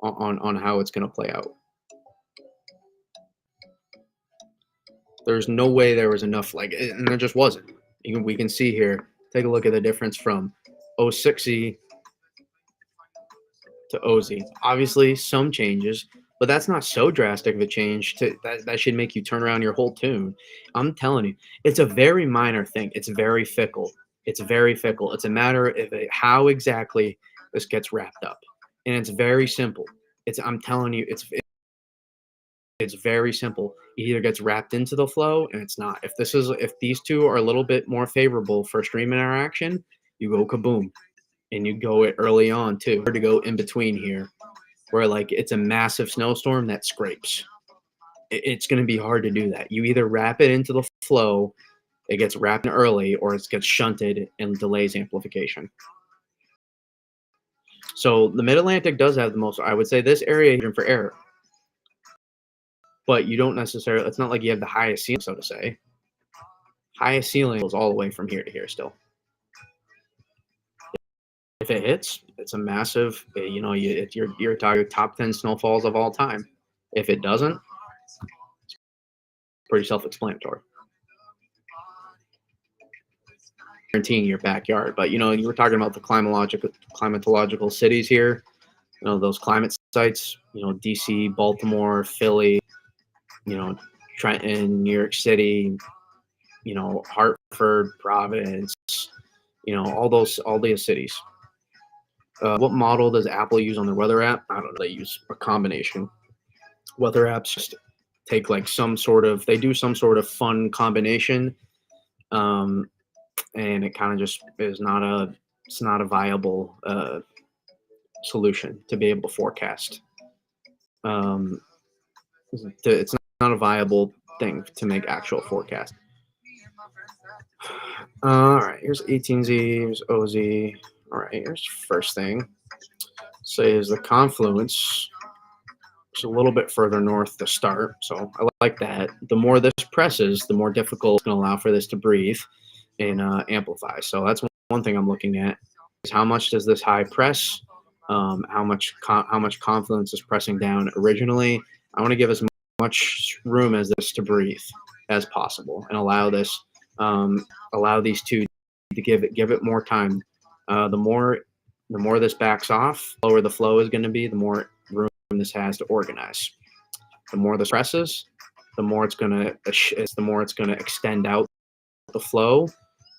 on how it's going to play out. There's no way there was enough, and there just wasn't. We can see here, take a look at the difference from 06Z to OZ. Obviously, some changes, but that's not so drastic of a change that should make you turn around your whole tune. I'm telling you, it's a very minor thing. It's very fickle. It's very fickle. It's a matter of how exactly this gets wrapped up, and it's very simple. I'm telling you, it's very simple. It either gets wrapped into the flow, and it's not. If these two are a little bit more favorable for stream interaction, you go kaboom, and you go it early on too. Hard to go in between here, where like it's a massive snowstorm that scrapes. It's going to be hard to do that. You either wrap it into the flow, it gets wrapped in early, or it gets shunted and delays amplification. So the Mid-Atlantic does have the most, I would say, this area for error. But you don't necessarily, it's not like you have the highest ceiling, so to say. Highest ceiling goes all the way from here to here still. If it hits, it's a massive, you're talking top 10 snowfalls of all time. If it doesn't, it's pretty self-explanatory. Guaranteeing your backyard. But, you were talking about the climatological cities here, those climate sites, DC, Baltimore, Philly, Trenton, New York City, Hartford, Providence, all these cities. What model does Apple use on their weather app? I don't know. They use a combination. Weather apps just take like they do some sort of fun combination, and it kind of just is it's not a viable solution to be able to forecast. It's not a viable thing to make actual forecast. All right, here's 18Z, here's OZ. All right, here's first thing. Say is the confluence. It's a little bit further north to start, so I like that. The more this presses, the more difficult it's going to allow for this to breathe and amplify. So that's one thing I'm looking at. Is how much does this high press? How much confluence is pressing down originally? I want to give as much room as this to breathe as possible, and allow these two to give it more time. The more this backs off, lower the flow is going to be, the more room this has to organize. The more this presses, the more it's gonna extend out the flow,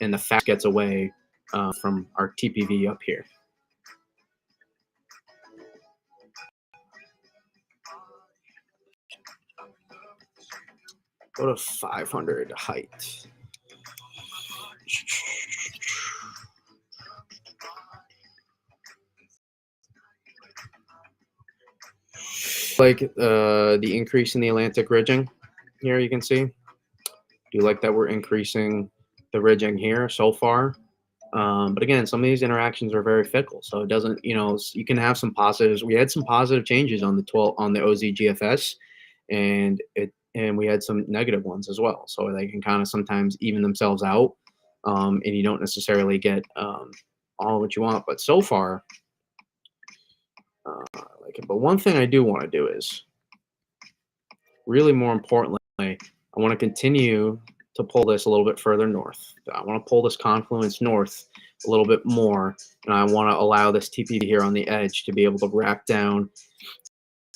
and the fat gets away from our TPV up here. Go to 500 height. Like the increase in the Atlantic ridging here, you can see. Do you like that we're increasing the ridging here so far? But again, some of these interactions are very fickle, so it doesn't, you can have some positives. We had some positive changes on the OZ GFS, and we had some negative ones as well. So they can kind of sometimes even themselves out, and you don't necessarily get all what you want. But so far, I like it. But one thing I do want to do is, really more importantly, I want to continue to pull this a little bit further north. I want to pull this confluence north a little bit more, and I want to allow this TPV here on the edge to be able to wrap down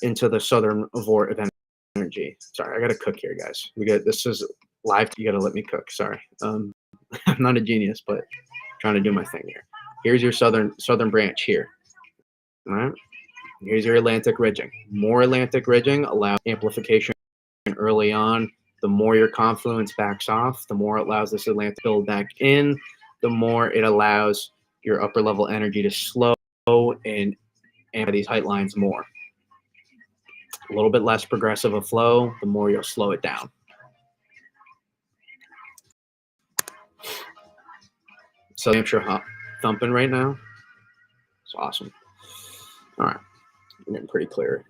into the southern vort of energy. Sorry, I got to cook here, guys. This is live. You got to let me cook. Sorry, I'm not a genius, but trying to do my thing here. Here's your southern branch here. All right. Here's your Atlantic ridging. More Atlantic ridging allows amplification early on. The more your confluence backs off, the more it allows this Atlantic to build back in, the more it allows your upper level energy to slow and these height lines more. A little bit less progressive of flow, the more you'll slow it down. So New Hampshire thumping right now. It's awesome. All right, I'm getting pretty clear.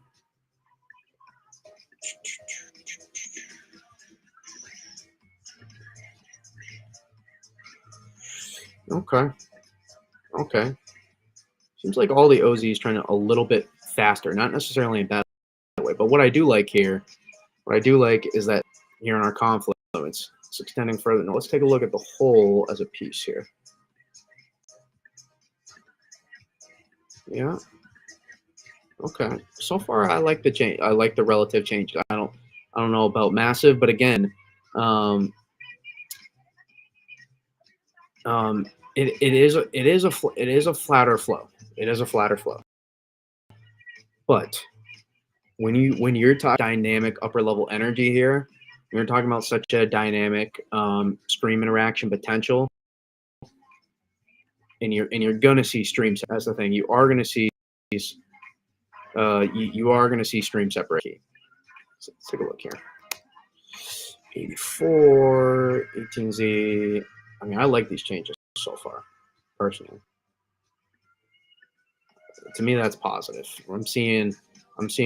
Okay. Seems like all the OZ is trying to a little bit faster, not necessarily in a bad way. But what I do like is that here in our confluence, it's extending further. Now let's take a look at the whole as a piece here. Yeah. Okay. So far, I like the change. I like the relative change. I don't know about massive, but again, it is a flatter flow. It is a flatter flow. But when you're talking dynamic upper level energy here, you're talking about such a dynamic stream interaction potential, and you're gonna see streams. That's the thing. You are gonna see you are gonna see stream separation. So let's take a look here. 84, 18Z. I mean, I like these changes so far, personally. To me, that's positive. I'm seeing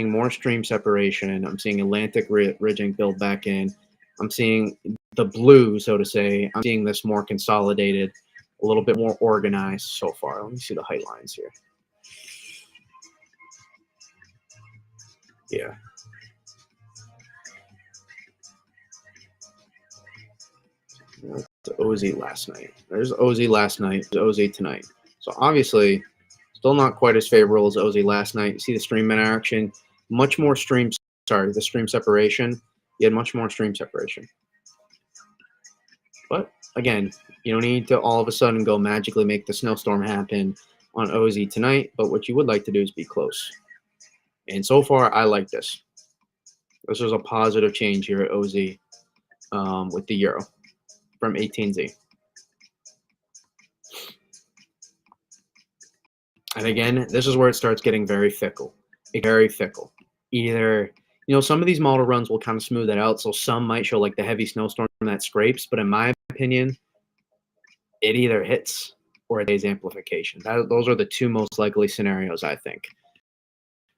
more stream separation. I'm seeing Atlantic ridging build back in. I'm seeing the blue, so to say. I'm seeing this more consolidated, a little bit more organized so far. Let me see the height lines here. Yeah. The OZ last night. There's OZ last night. There's OZ tonight. So obviously, still not quite as favorable as OZ last night. You see the stream interaction, much more stream. Sorry, the stream separation. You had much more stream separation. But again, you don't need to all of a sudden go magically make the snowstorm happen on OZ tonight. But what you would like to do is be close. And so far, I like this. This is a positive change here at OZ with the euro from 18Z. And again, this is where it starts getting very fickle. Very fickle. Either, some of these model runs will kind of smooth that out. So some might show like the heavy snowstorm that scrapes. But in my opinion, it either hits or it is amplification. Those are the two most likely scenarios, I think,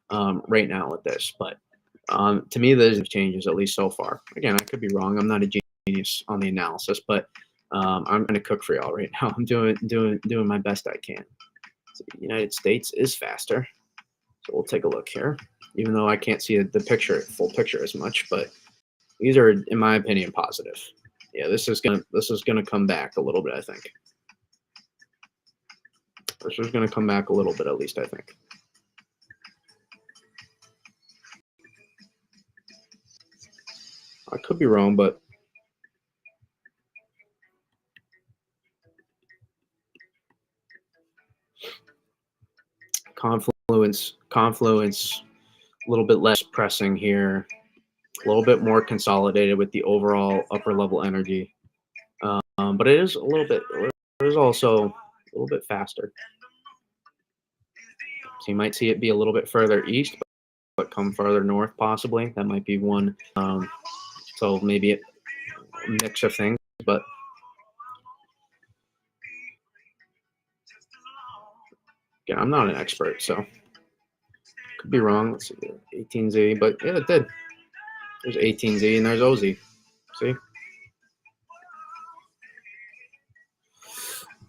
right now with this. But to me, those changes, at least so far. Again, I could be wrong. I'm not a genius on the analysis, but I'm going to cook for y'all right now. I'm doing my best I can. So the United States is faster. So we'll take a look here, even though I can't see the full picture as much, but these are, in my opinion, positive. Yeah, this is gonna come back a little bit, I think. This is gonna come back a little bit, at least, I think. I could be wrong, but confluence, a little bit less pressing here, a little bit more consolidated with the overall upper level energy. But it is a little bit, it is also a little bit faster. So you might see it be a little bit further east, but come further north possibly. That might be one. So maybe a mix of things, but again, I'm not an expert, so could be wrong. Let's see, 18Z, but yeah, it did. There's 18Z and there's OZ. See?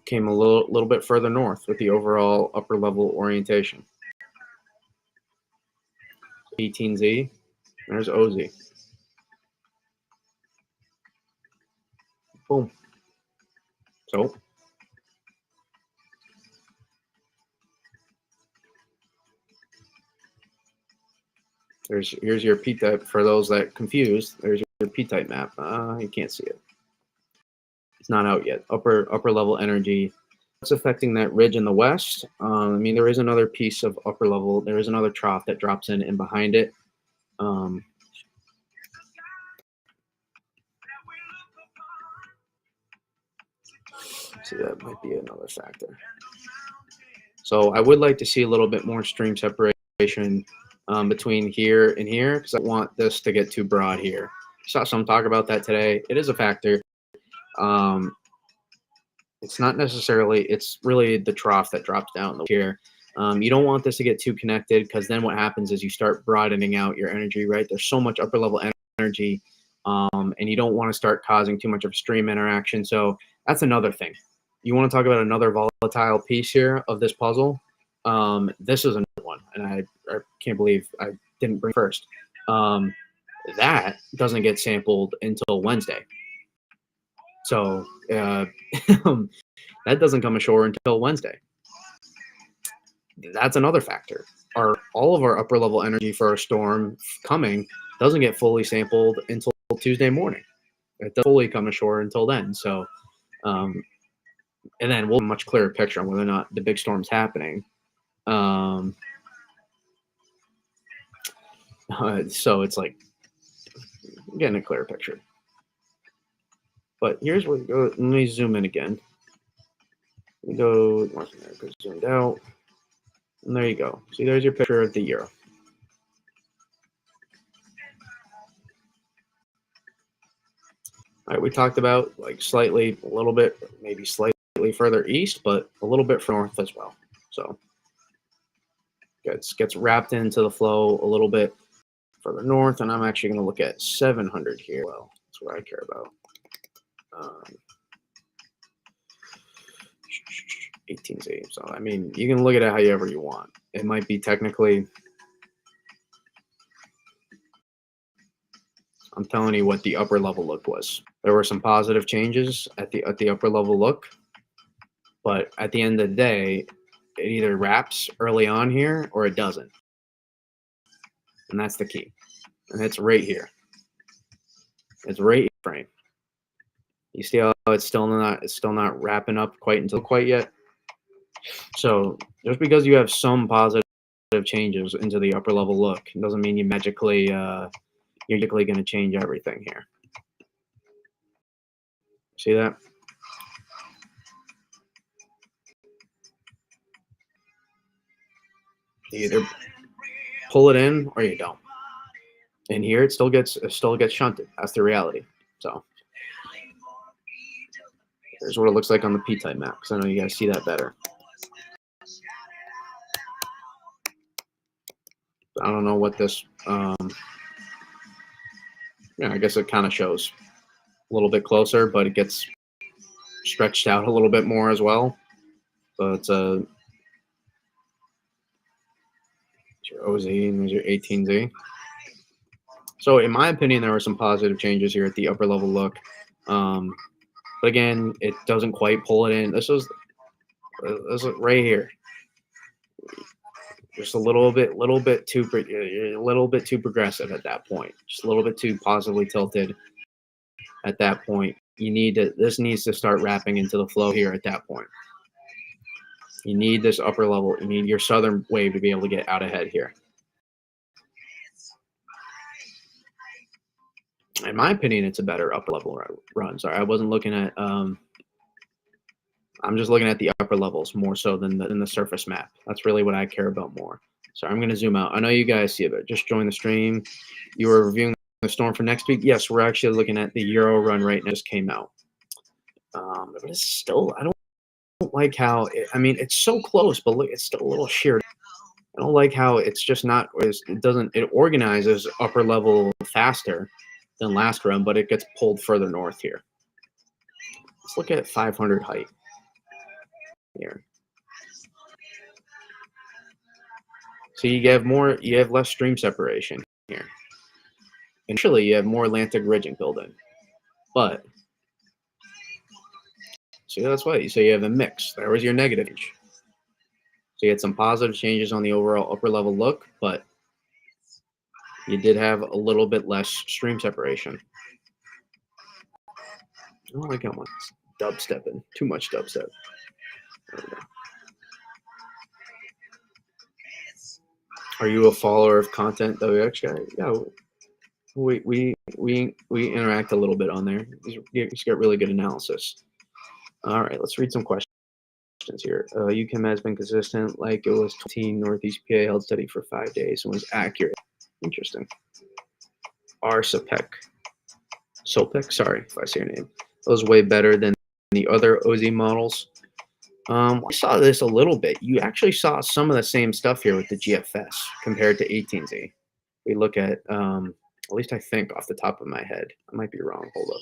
Came a little bit further north with the overall upper level orientation. 18Z, there's OZ. Boom. So here's your P-type. For those that confused, there's your P-type map. You can't see it. It's not out yet. Upper level energy. What's affecting that ridge in the west? I mean, there is another piece of upper level. There is another trough that drops in and behind it. So that might be another factor. So I would like to see a little bit more stream separation between here and here, because I want this to get too broad here. Saw some talk about that today. It is a factor. It's not necessarily, it's really the trough that drops down here. You don't want this to get too connected, because then what happens is you start broadening out your energy, right? There's so much upper level energy, and you don't want to start causing too much of a stream interaction. So that's another thing. You want to talk about another volatile piece here of this puzzle. This is another one, and I can't believe I didn't bring first. That doesn't get sampled until Wednesday. So that doesn't come ashore until Wednesday. That's another factor. All of our upper level energy for a storm coming doesn't get fully sampled until Tuesday morning. It doesn't fully come ashore until then. So, and then we'll have a much clearer picture on whether or not the big storm's happening. So it's like getting a clearer picture. But here's where we go. Let me zoom in again. We go North America zoomed out. And there you go. See, there's your picture of the euro. All right, we talked about like slightly, a little bit, maybe slightly further east, but a little bit north as well. So gets wrapped into the flow a little bit further north, and I'm actually going to look at 700 here. Well, that's what I care about. 18Z. So I mean, you can look at it however you want. It might be technically. I'm telling you what the upper level look was. There were some positive changes at the upper level look, but at the end of the day, it either wraps early on here or it doesn't, and that's the key. And it's right here. It's right frame. You see how it's still not wrapping up quite yet. So just because you have some positive changes into the upper level look doesn't mean you're magically going to change everything here. See that? You either pull it in or you don't. And here it still gets shunted. That's the reality. So here's what it looks like on the P-type map, because I know you guys see that better. I don't know what this. Yeah, I guess it kind of shows a little bit closer, but it gets stretched out a little bit more as well. So it's your OZ and there's your 18Z. So in my opinion, there were some positive changes here at the upper level look. But again, it doesn't quite pull it in. This is right here. Just a little bit too, a little bit too progressive at that point. Just a little bit too positively tilted at that point. You need to, this needs to start wrapping into the flow here at that point. You need this upper level. You need your southern wave to be able to get out ahead here. In my opinion, it's a better upper level run. Sorry, I wasn't looking at, I'm just looking at the upper levels more so than the surface map. That's really what I care about more. So I'm going to zoom out. I know you guys see it, but just join the stream. You were reviewing the storm for next week. Yes, we're actually looking at the Euro run right now. Just came out. But it's still, I don't like how, I mean, it's so close, but look, it's still a little sheer. I don't like how it's just not, it organizes upper level faster than last run, but it gets pulled further north here. Let's look at 500 height here. So you have less stream separation here. Initially, you have more Atlantic ridging building, but see, that's why. So you have a mix. There was your negative change. So you had some positive changes on the overall upper level look, but you did have a little bit less stream separation. I don't like how much dubstepping. Too much dubstep. Are you a follower of Content WX guy? Yeah, we interact a little bit on there. He's got really good analysis. All right, let's read some questions here. UChem has been consistent, like it was 20 Northeast PA held steady for 5 days and was accurate. Interesting. R. Sopek, sorry if I say your name. That was way better than the other OZ models. We saw this a little bit. You actually saw some of the same stuff here with the GFS compared to 18Z. We look at least I think off the top of my head. I might be wrong. Hold up.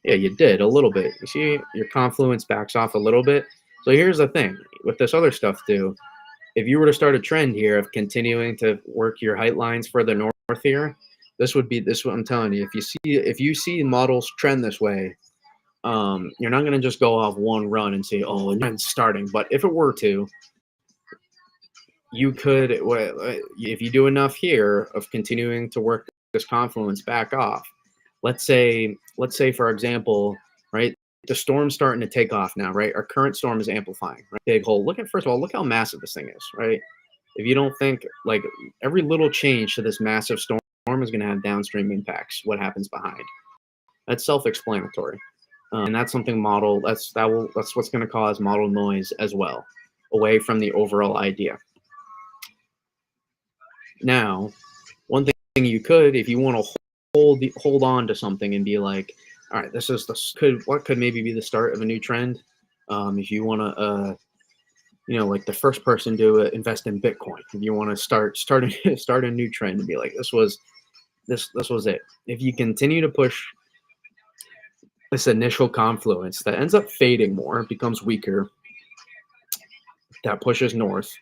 Yeah, you did a little bit. You see your confluence backs off a little bit. So here's the thing with this other stuff too. If you were to start a trend here of continuing to work your height lines further north here, this would be this. What I'm telling you. If you see models trend this way, you're not going to just go off one run and say, oh, and trend's starting. But if it were to, you could, if you do enough here of continuing to work this confluence back off. Let's say for example, right, the storm's starting to take off now, right? Our current storm is amplifying, right? Big hole. First of all, look how massive this thing is, right? If you don't think, like, every little change to this massive storm is going to have downstream impacts, what happens behind. That's self-explanatory. And that's something that's what's going to cause model noise as well, away from the overall idea. Now, one thing you could, if you want to hold on to something and be like, all right, what could maybe be the start of a new trend. If you want to, like the first person to invest in Bitcoin, if you want to start a new trend and be like, this was it. If you continue to push this initial confluence that ends up fading more, becomes weaker, that pushes north.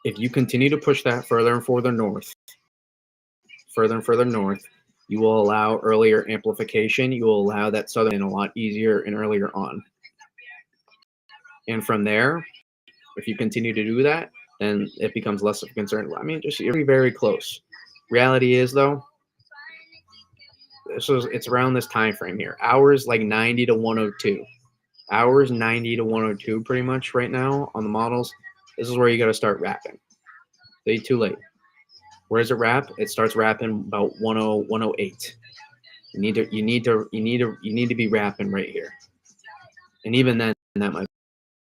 If you continue to push that further and further north, you will allow earlier amplification. You will allow that southern in a lot easier and earlier on. And from there, if you continue to do that, then it becomes less of a concern. I mean, just you're very close. Reality is, though, it's around this time frame here. Hours like 90 to 102. Hours 90 to 102 pretty much right now on the models. This is where you got to start wrapping. Way too late. Where does it wrap? It starts wrapping about 108. You need to be wrapping right here. And even then, that might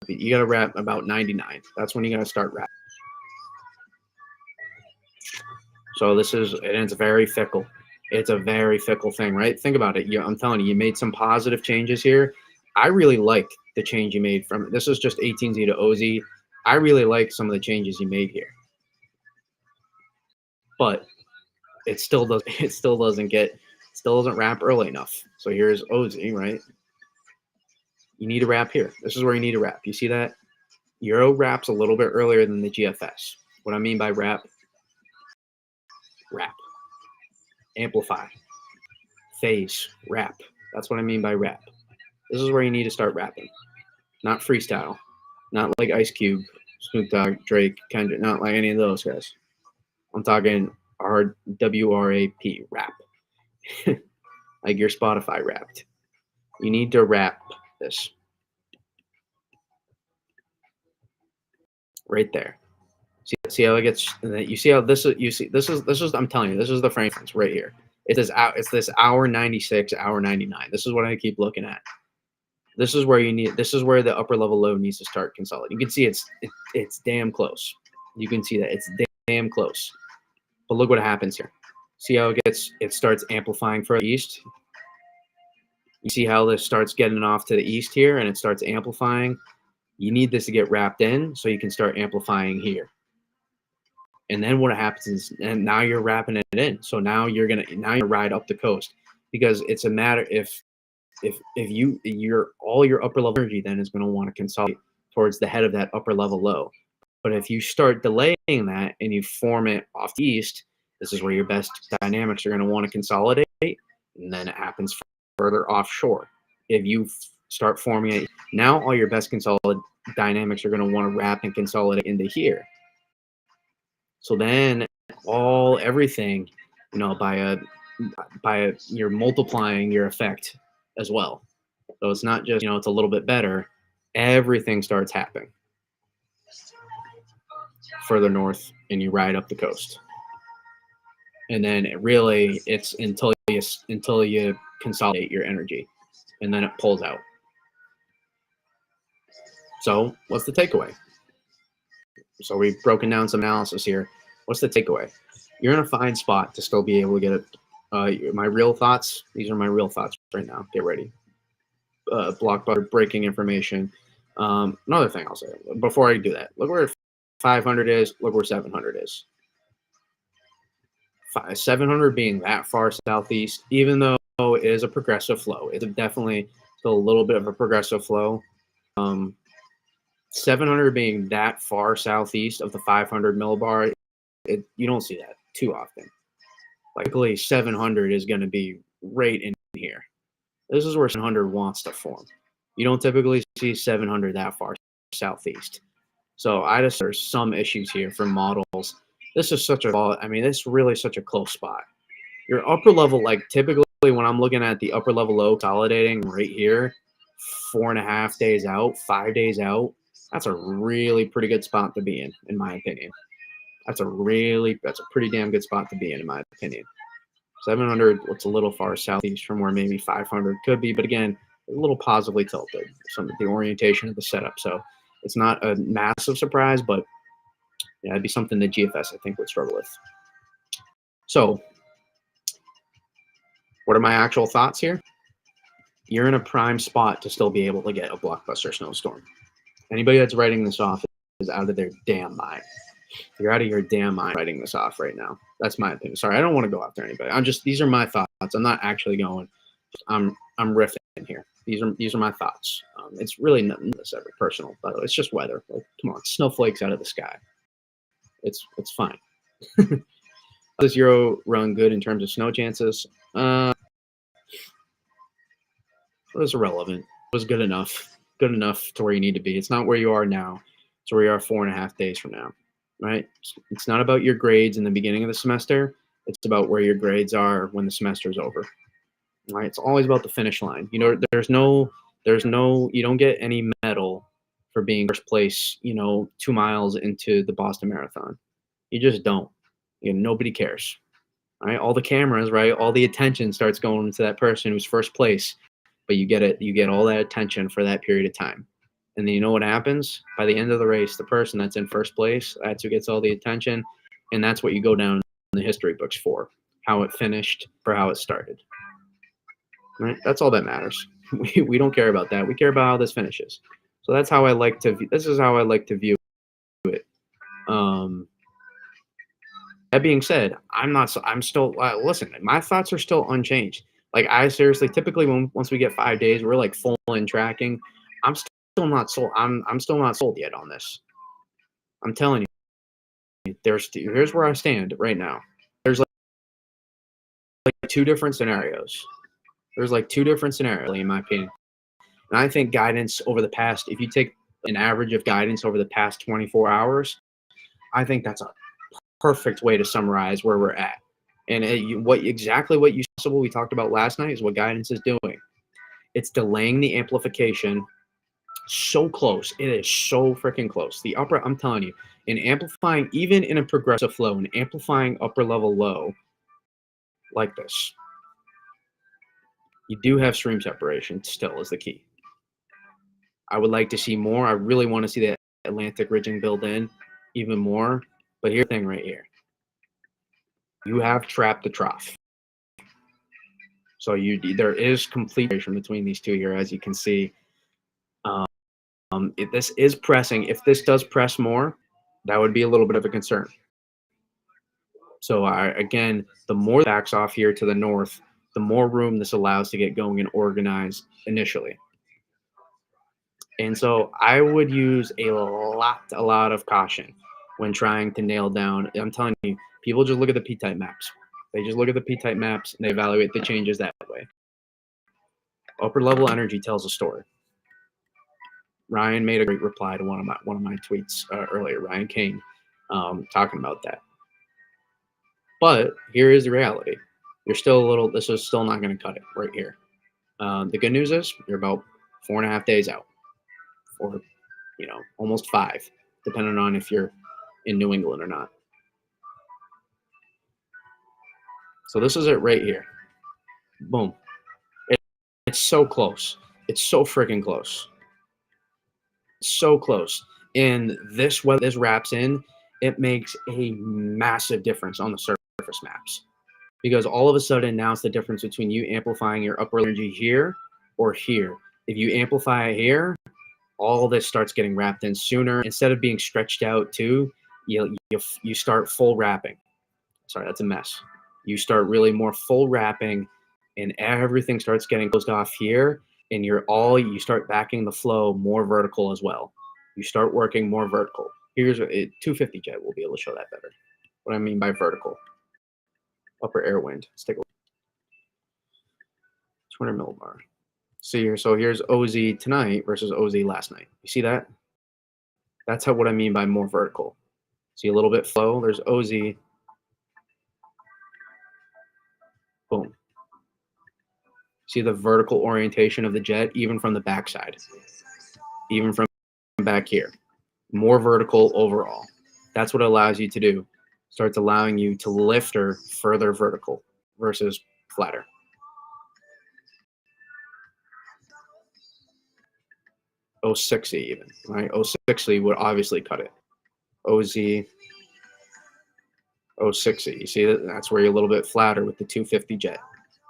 be, you got to wrap about 99. That's when you got to start wrapping. So it's very fickle. It's a very fickle thing, right? Think about it. I'm telling you made some positive changes here. I really like the change you made from, this is just 18Z to OZ. I really like some of the changes you made here. But it still doesn't wrap early enough. So here's OZ, right? You need to wrap here. This is where you need to wrap. You see that? Euro wraps a little bit earlier than the GFS. What I mean by wrap, amplify, phase, wrap. That's what I mean by wrap. This is where you need to start wrapping. Not freestyle. Not like Ice Cube Snoop Dogg, Drake, Kendrick, not like any of those guys. I'm talking WRAP, rap. Like your Spotify Wrapped. You need to wrap this right there. See how it gets. You see how this is. You see this is. I'm telling you, this is the frame difference right here. It's this hour 96, hour 99. This is what I keep looking at. This is where you need. This is where the upper level low needs to start consolidating. You can see it's damn close. You can see that it's damn close. But look what happens here. See how it starts amplifying further east. You see how this starts getting off to the east here, and it starts amplifying. You need this to get wrapped in so you can start amplifying here. And then what happens is, and now you're wrapping it in. So now you're ride up the coast, because it's a matter if your all your upper level energy then is going to want to consolidate towards the head of that upper level low. But if you start delaying that and you form it off the east, this is where your best dynamics are going to want to consolidate, and then it happens further offshore. If you start forming it now, all your best consolidated dynamics are going to want to wrap and consolidate into here. So then everything, you're multiplying your effect as well. So it's not just, it's a little bit better. Everything starts happening further north, and you ride up the coast. And then it's until you consolidate your energy, and then it pulls out. So what's the takeaway? So we've broken down some analysis here. What's the takeaway? You're in a fine spot to still be able to get it. My real thoughts. These are my real thoughts right now. Get ready. Blockbuster breaking information. Another thing I'll say before I do that. Look where 500 is. Look where 700 is. 700 being that far southeast, even though it is a progressive flow. It's definitely still a little bit of a progressive flow. 700 being that far southeast of the 500 millibar, you don't see that too often. Likely 700 is going to be right in here. This is where 700 wants to form. You don't typically see 700 that far southeast. So there's some issues here for models. This is it's really such a close spot. Your upper level, like typically when I'm looking at the upper level low consolidating right here, 4.5 days out, 5 days out, that's a really pretty good spot to be in my opinion. That's a pretty damn good spot to be in my opinion. 700 looks a little far southeast from where maybe 500 could be, but again, a little positively tilted. Some of the orientation of the setup, so it's not a massive surprise, but yeah, it'd be something that GFS I think would struggle with. So, what are my actual thoughts here? You're in a prime spot to still be able to get a blockbuster snowstorm. Anybody that's writing this off is out of their damn mind. You're out of your damn mind writing this off right now. That's my opinion. Sorry, I don't want to go after anybody. These are my thoughts. I'm not actually going. I'm riffing here. These are my thoughts. It's really nothing that's ever personal, by the way. It's just weather. Like, come on, snowflakes out of the sky. It's fine. Does Euro run good in terms of snow chances? It was irrelevant. It was good enough. Good enough to where you need to be. It's not where you are now. It's where you are 4.5 days from now. Right? It's not about your grades in the beginning of the semester. It's about where your grades are when the semester is over. Right? It's always about the finish line. There's no, you don't get any medal for being first place, 2 miles into the Boston Marathon. You just don't. Nobody cares. Right? All the cameras, right? All the attention starts going to that person who's first place, but you get all that attention for that period of time. And then you know what happens? By the end of the race, the person that's in first place, that's who gets all the attention. And that's what you go down in the history books for, how it finished, for how it started. Right? That's all that matters. We don't care about that. We care about how this finishes. So that's how I like to this is how I like to view it. That being said, I'm still listen, my thoughts are still unchanged. Like I seriously, typically once we get 5 days, we're like full in tracking. I'm still not sold. I'm still not sold yet on this. I'm telling you, here's where I stand right now. There's like two different scenarios. There's like two different scenarios in my opinion. And I think guidance over the past, if you take an average of guidance over the past 24 hours, I think that's a perfect way to summarize where we're at. And exactly what we talked about last night is what guidance is doing. It's delaying the amplification so close. It is so freaking close. The upper, I'm telling you, in amplifying, even in a progressive flow, and amplifying upper level low like this, you do have stream separation still is the key. I would like to see more. I really want to see that Atlantic ridging build in even more. But here's the thing right here. You have trapped the trough. So there is complete separation between these two here, as you can see. If this is pressing, if this does press more, that would be a little bit of a concern. So again, the more backs off here to the north, the more room this allows to get going and organize initially. And so I would use a lot of caution when trying to nail down. I'm telling you, people just look at the P-type maps. They just look at the P-type maps and they evaluate the changes that way. Upper level energy tells a story. Ryan made a great reply to one of my tweets earlier. Ryan Kane talking about that. But here is the reality. You're still a little. This is still not going to cut it right here. The good news is you're about 4.5 days out, or almost 5, depending on if you're in New England or not. So this is it right here. Boom. It's so close. It's so freaking close. It's so close. And this, when this wraps in, it makes a massive difference on the surface maps. Because all of a sudden now it's the difference between you amplifying your upper energy here or here. If you amplify here, all this starts getting wrapped in sooner. Instead of being stretched out too, you start full wrapping. Sorry, that's a mess. You start really more full wrapping, and everything starts getting closed off here, and you start backing the flow more vertical as well. You start working more vertical. Here's a 250 jet. We'll be able to show that better. What I mean by vertical. Upper air wind. Let's take a look. 200 millibar. See here. So here's OZ tonight versus OZ last night. You see that? That's what I mean by more vertical. See a little bit flow. There's OZ. Boom. See the vertical orientation of the jet, even from the backside, even from back here. More vertical overall. That's what it allows you to do. Starts allowing you to lift her further vertical versus flatter. O60 even, right? O60 would obviously cut it. OZ, O60. You see that's where you're a little bit flatter with the 250 jet,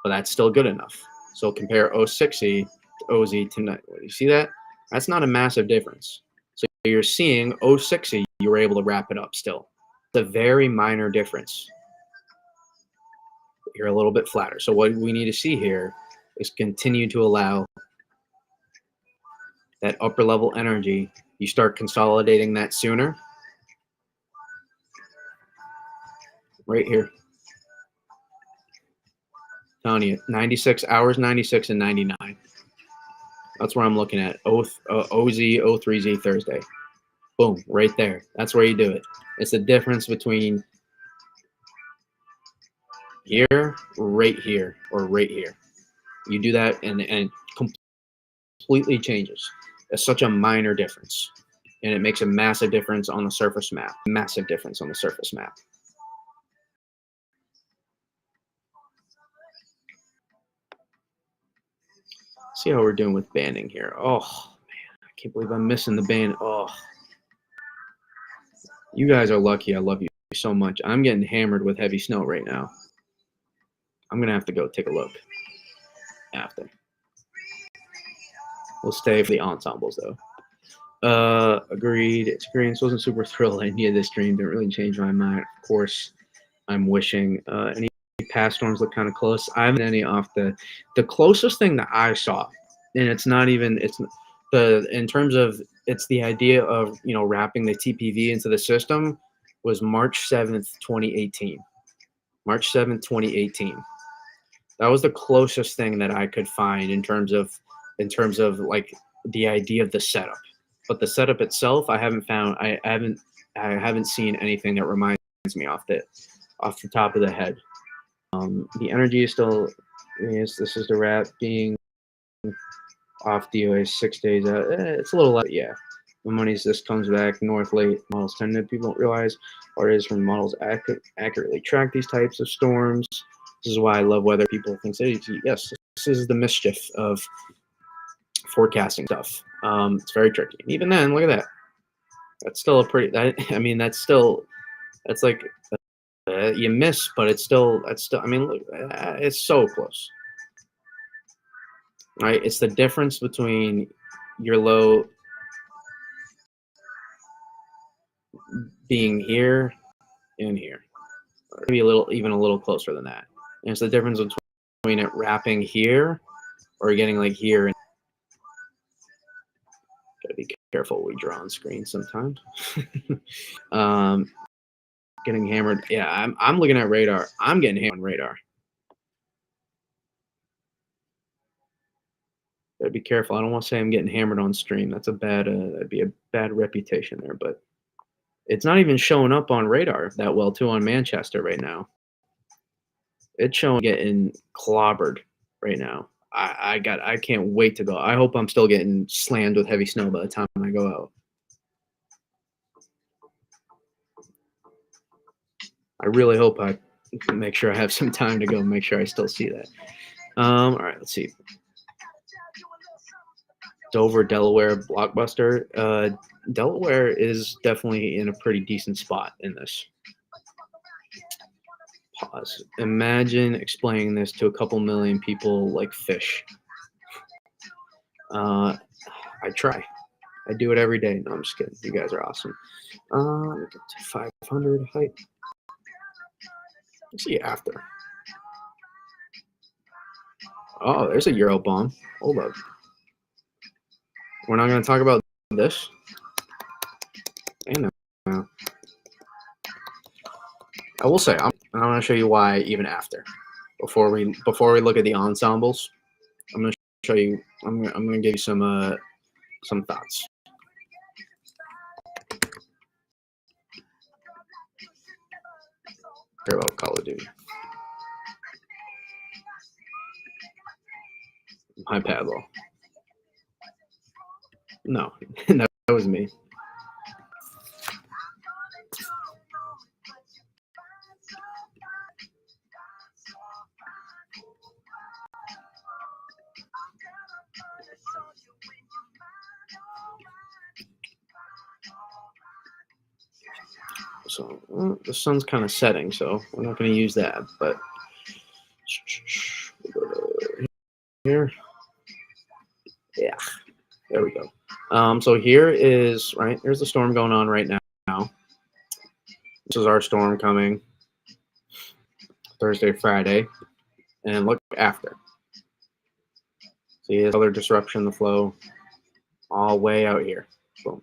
but that's still good enough. So compare O60 to OZ tonight. You see that? That's not a massive difference. So you're seeing O60, you were able to wrap it up still. It's a very minor difference. You're a little bit flatter. So what we need to see here is continue to allow that upper level energy. You start consolidating that sooner. Right here. Telling you, 96 hours, 96 and 99. That's where I'm looking at. OZ, O3Z Thursday. Boom, right there. That's where you do it. It's the difference between here, right here, or right here. You do that and it completely changes. It's such a minor difference. And it makes a massive difference on the surface map. Massive difference on the surface map. See how we're doing with banding here. Oh, man, I can't believe I'm missing the band. Oh, you guys are lucky. I love you so much. I'm getting hammered with heavy snow right now. I'm going to have to go take a look after. We'll stay for the ensembles, though. Agreed. Experience wasn't super thrilled. I needed this dream. Didn't really change my mind. Of course, I'm wishing. Any past storms look kind of close. I haven't any off the closest thing that I saw, and it's not even in terms of it's the idea of wrapping the TPV into the system was March 7th, 2018. March 7th, 2018. That was the closest thing that I could find in terms of like the idea of the setup. but the setup itself, I haven't seen anything that reminds me off the top of the head. The energy is still, yes, this is the wrap being off DOA 6 days out. It's a little less, yeah. The money's this comes back north late. Models tend to, people don't realize what it is when models accurately track these types of storms. This is why I love weather. People think, yes, this is the mischief of forecasting stuff. It's very tricky. Even then, look at that. That's still a pretty. I mean, that's like you miss, but it's still. I mean, look, it's so close. Right? It's the difference between your low being here and here, or maybe even a little closer than that. And it's the difference between it wrapping here or getting like here. And gotta be careful we draw on screen sometimes. Getting hammered. Yeah, I'm looking at radar. I'm getting hammered on radar. Gotta be careful. I don't want to say I'm getting hammered on stream. That's a bad. That'd be a bad reputation there. But it's not even showing up on radar that well too on Manchester right now. It's showing getting clobbered right now. I can't wait to go. I hope I'm still getting slammed with heavy snow by the time I go out. I really hope I make sure I have some time to go. Make sure I still see that. All right, let's see. Dover, Delaware, Blockbuster. Delaware is definitely in a pretty decent spot in this. Pause. Imagine explaining this to a couple million people like fish. I try. I do it every day. No, I'm just kidding. You guys are awesome. Get to 500 height. Let's see after. Oh, there's a Euro bomb. Hold up. We're not going to talk about this. I will say, I'm going to show you why even after. Before we look at the ensembles, I'm going to show you. I'm going to give you some thoughts. Care about Call of Duty. My Pablo. No, that was me. So the sun's kind of setting, so we're not going to use that. But we'll go to here. Yeah, there we go. So here is right. There's the storm going on right now. This is our storm coming Thursday, Friday, and look after. See, other disruption in the flow, all way out here. Boom.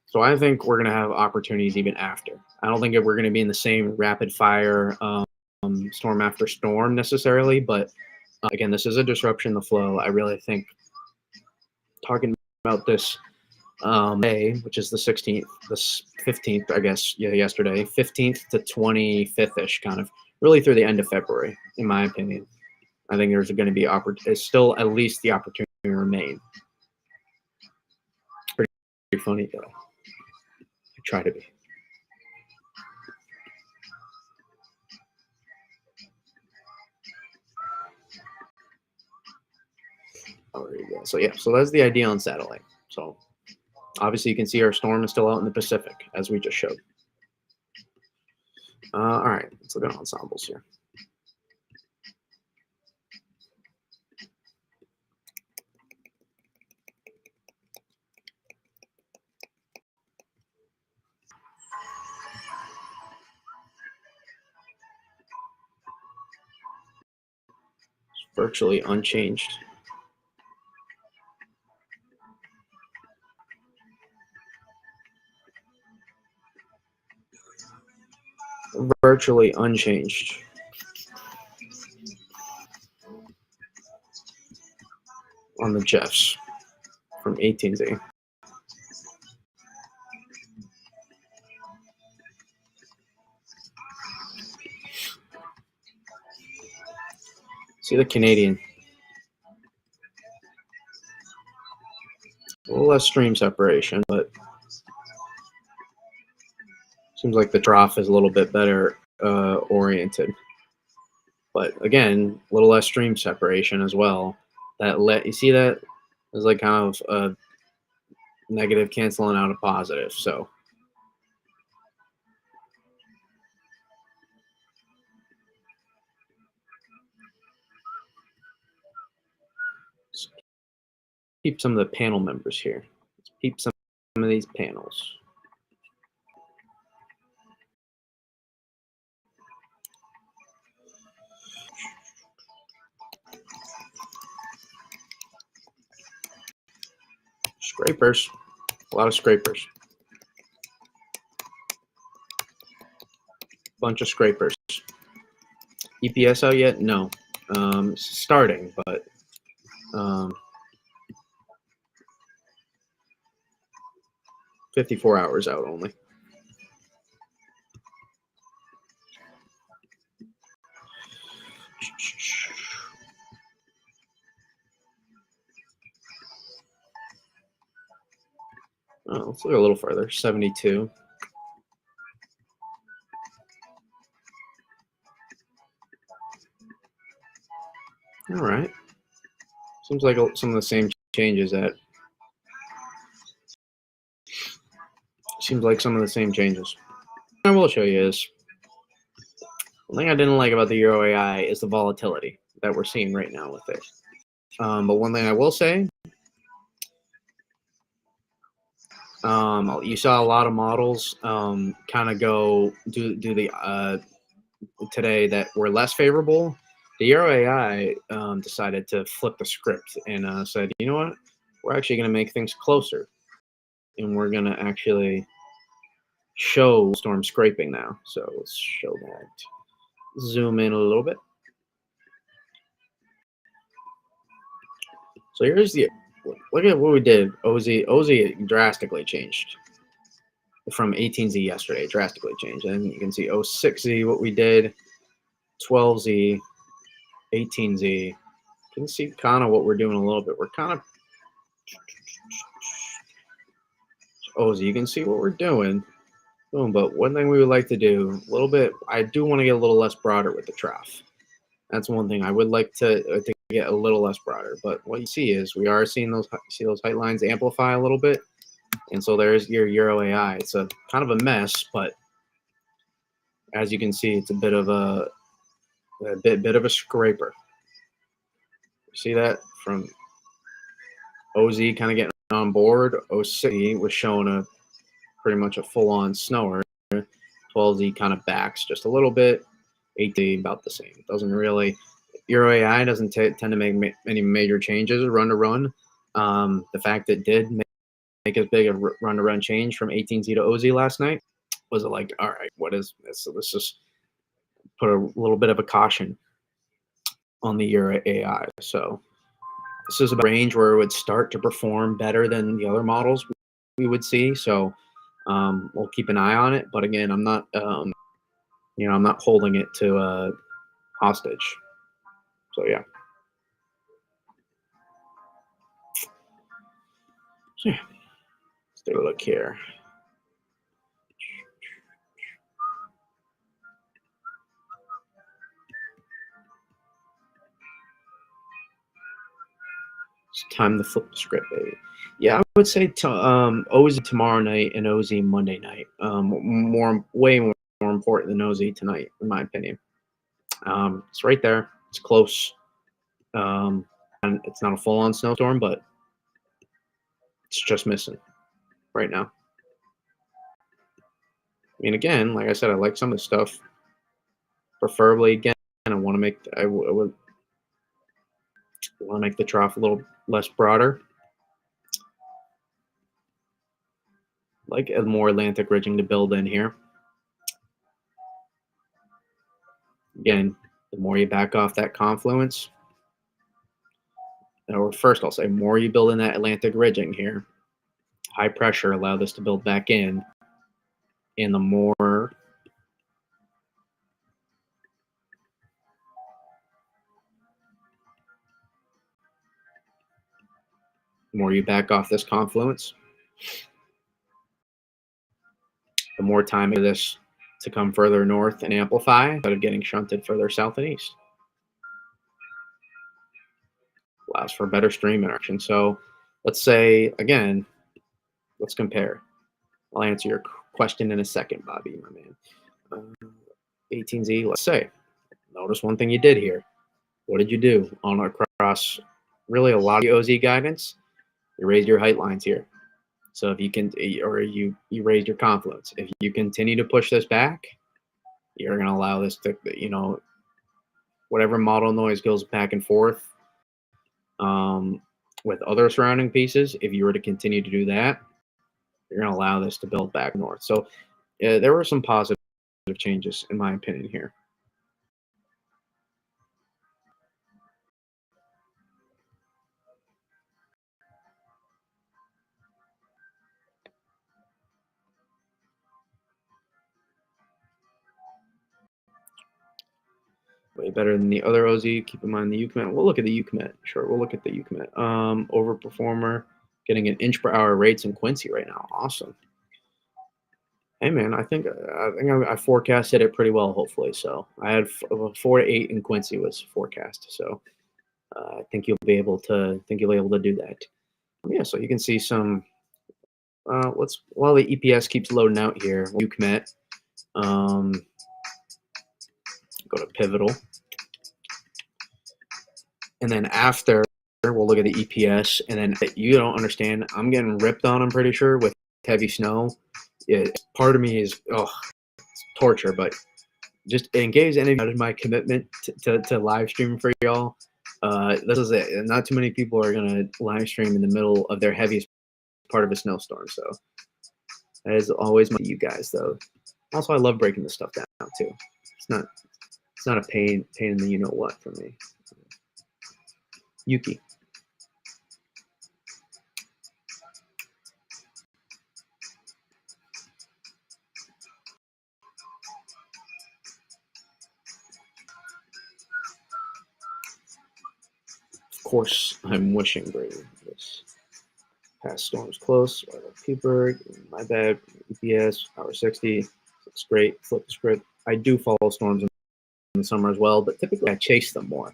So I think we're going to have opportunities even after. I don't think we're going to be in the same rapid fire storm after storm necessarily, but again, this is a disruption in the flow. I really think talking about this day, which is the 16th, the 15th, I guess, yesterday, 15th to 25th-ish, kind of, really through the end of February, in my opinion. I think there's going to be still at least the opportunity to remain. It's pretty funny, though. I try to be. Oh, there you go. So yeah, so that's the idea on satellite. So obviously you can see our storm is still out in the Pacific, as we just showed. All right, let's look at ensembles here. It's virtually unchanged. Virtually unchanged. On the Jeffs. from 18Z. See the Canadian. A little less stream separation, but seems like the trough is a little bit better oriented. But again, a little less stream separation as well. You see that is like kind of a negative canceling out a positive. So let's keep some of the panel members here. Let's keep some of these panels. Scrapers, a lot of scrapers. Bunch of scrapers. EPS out yet? No. Starting, but 54 hours out only. Oh, let's look a little further. 72. All right. Seems like some of the same changes that. Seems like some of the same changes. What I will show you is one thing I didn't like about the Euro AI is the volatility that we're seeing right now with it. But one thing I will say, you saw a lot of models kind of go do the today that were less favorable. The Euro AI decided to flip the script and said, you know what, we're actually going to make things closer, and we're going to actually show storm scraping now. So let's show that. Zoom in a little bit. So here's the look at what we did. OZ drastically changed from 18Z yesterday. Drastically changed, and you can see 06Z what we did, 12Z, 18Z. You can see kind of what we're doing a little bit. We're kind of OZ. You can see what we're doing. Boom. But one thing we would like to do a little bit. I do want to get a little less broader with the trough. That's one thing I would like to get a little less broader. But what you see is we are seeing those height lines amplify a little bit, and so there's your Euro AI. It's a kind of a mess, but as you can see, it's a bit of a bit of a scraper. See that from OZ kind of getting on board. 06 was showing a pretty much a full-on snower. 12Z kind of backs just a little bit. 8Z about the same. It doesn't really. Euro AI doesn't tend to make any major changes run to run. The fact that it did make as big a run to run change from 18Z to OZ last night was like, all right, what is this? So let's just put a little bit of a caution on the Euro AI. So this is a range where it would start to perform better than the other models we would see. So we'll keep an eye on it. But again, I'm not, I'm not holding it to hostage. So yeah. So yeah. Let's take a look here. It's time to flip the script, baby. Yeah, I would say OZ tomorrow night and OZ Monday night. Way more important than OZ tonight, in my opinion. It's right there. It's close. And it's not a full-on snowstorm, but it's just missing right now. I mean, again, like I said, I like some of the stuff. Preferably, again, I want to make I would want to make the trough a little less broader. Like a more Atlantic ridging to build in here. Again, the more you back off that confluence, or first I'll say, more you build in that Atlantic ridging here, high pressure allow this to build back in, and the more you back off this confluence, the more time for this to come further north and amplify instead of getting shunted further south and east. Allows for better stream interaction. So let's say, again, let's compare. I'll answer your question in a second, Bobby, my man. 18Z, let's say. Notice one thing you did here. What did you do on across really a lot of the OZ guidance? You raised your height lines here. So if you can, or you raised your confluence. If you continue to push this back, you're going to allow this to, whatever model noise goes back and forth with other surrounding pieces. If you were to continue to do that, you're going to allow this to build back north. So there were some positive changes, in my opinion, here. Way better than the other OZ. Keep in mind the UCommit. We'll look at the UCommit. Sure, we'll look at the UCommit. Overperformer, getting an inch per hour rates in Quincy right now. Awesome. Hey man, I think I forecasted it pretty well. Hopefully, so I had 4 to 8 in Quincy was forecast. So I think you'll be able to do that. Yeah, so you can see some. While the EPS keeps loading out here, UCommit. Go to Pivotal. And then after, we'll look at the EPS. And then you don't understand, I'm getting ripped on, I'm pretty sure, with heavy snow. Part of me is, it's torture, but just in case any of my commitment to live stream for y'all, this is it. Not too many people are going to live stream in the middle of their heaviest part of a snowstorm. So that is always my you guys, though. Also, I love breaking this stuff down, too. It's not a pain in the you-know-what for me. Yuki. Of course, I'm wishing Brady. This past storm's close. Peeberg, my bad. EPS, hour 60. Looks great. Flip the script. I do follow storms in the summer as well, but typically I chase them more.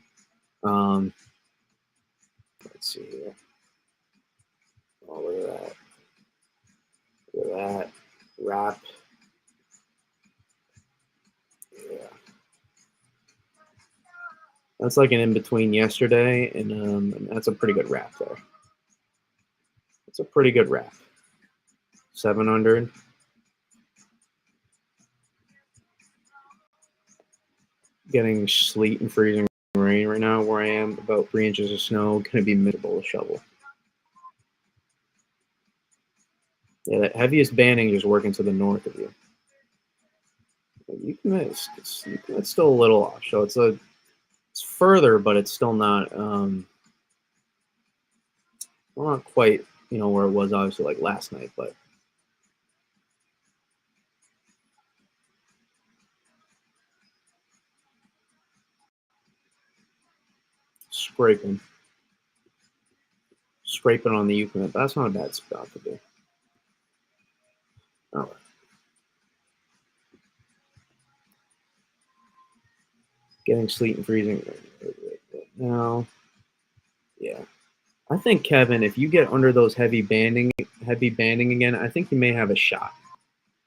Let's see here. Oh, look at that. Look at that. Wrap. Yeah. That's like an in-between yesterday, and that's a pretty good wrap there. It's a pretty good wrap. 700. Getting sleet and freezing rain right now where I am. About 3 inches of snow. Going to be miserable to shovel. Yeah, that heaviest banding is working to the north of you. It's still a little off. So it's further, but it's still not well, not quite, where it was obviously like last night, but scraping on the UCommit. That's not a bad spot to be. All right. Getting sleet and freezing now. Yeah. I think, Kevin, if you get under those heavy banding again, I think you may have a shot.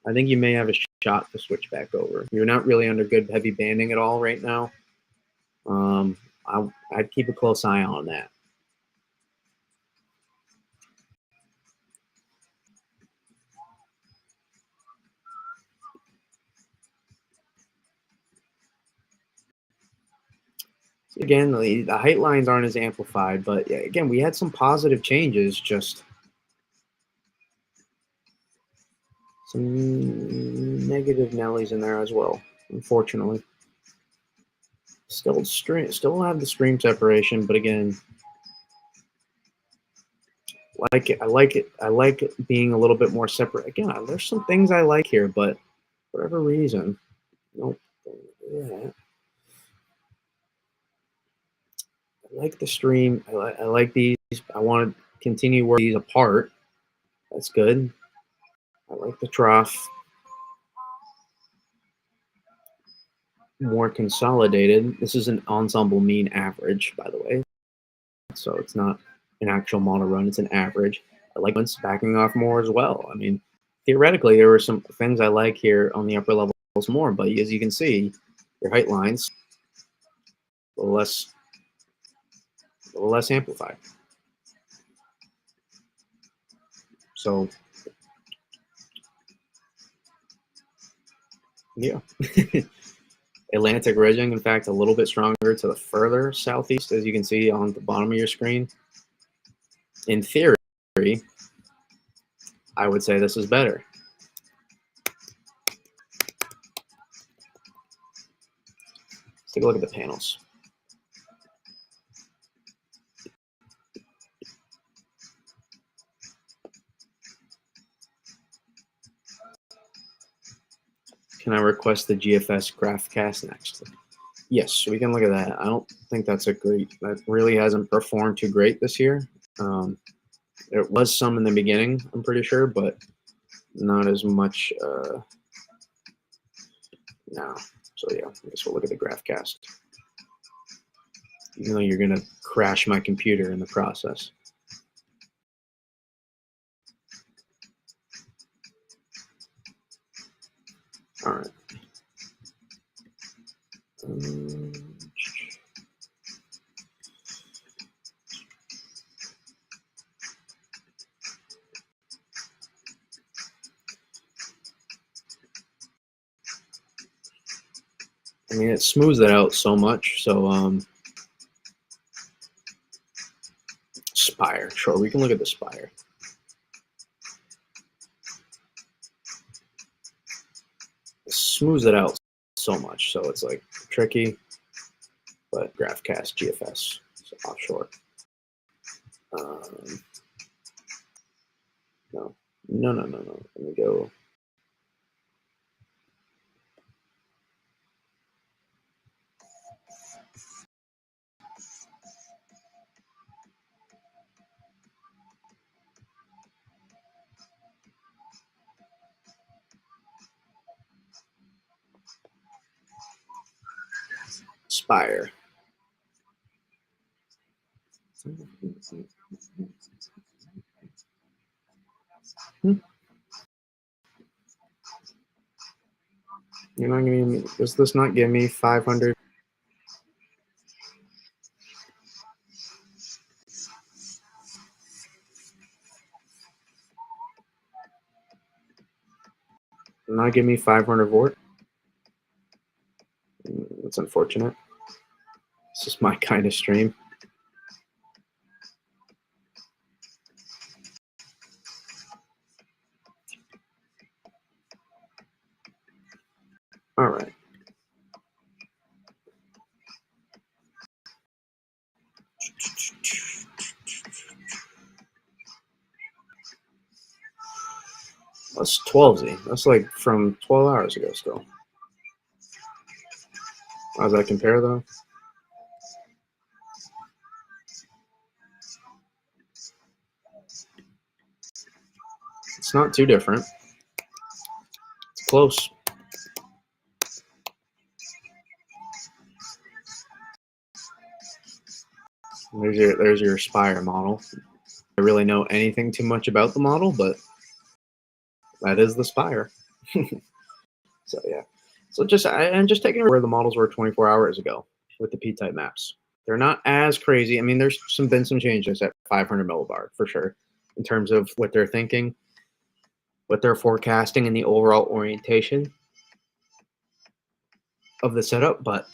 I think you may have a shot to switch back over. You're not really under good heavy banding at all right now. I'd keep a close eye on that. Again, the height lines aren't as amplified, but again, we had some positive changes, just some negative Nellies in there as well, unfortunately. Still have the stream separation, but again, like it. I like it. I like it being a little bit more separate. Again, there's some things I like here, but for whatever reason, nope. Yeah. I like the stream. I like these. I want to continue working these apart. That's good. I like the trough. More consolidated. This is an ensemble mean average, by the way. So it's not an actual model run, it's an average. I like once backing off more as well. I mean, theoretically, there were some things I like here on the upper levels more, but as you can see, your height lines a little less amplified. So, yeah. Atlantic ridging, in fact, a little bit stronger to the further southeast, as you can see on the bottom of your screen. In theory, I would say this is better. Let's take a look at the panels. Can I request the GFS GraphCast next? Yes, we can look at that. I don't think that's that really hasn't performed too great this year. There was some in the beginning, I'm pretty sure, but not as much now. So yeah, I guess we'll look at the GraphCast. Even though you're gonna crash my computer in the process. All right. I mean, it smooths it out so much. So Spire, sure, we can look at the Spire. It smooths it out so much, so it's like tricky, but GraphCast GFS, so offshore. No. Let me go. Spire. You're not gonna. Does this not give me 500? Not give me 500 volt. That's unfortunate. This is my kind of stream. All right. That's 12Z. That's like from 12 hours ago still. How does that compare though? It's not too different. It's close. There's your Spire model. I don't really know anything too much about the model, but that is the Spire. So yeah. So I'm just taking where the models were 24 hours ago with the P-type maps. They're not as crazy. I mean, there's been some changes at 500 millibar for sure in terms of what they're thinking, what they're forecasting, and the overall orientation of the setup. But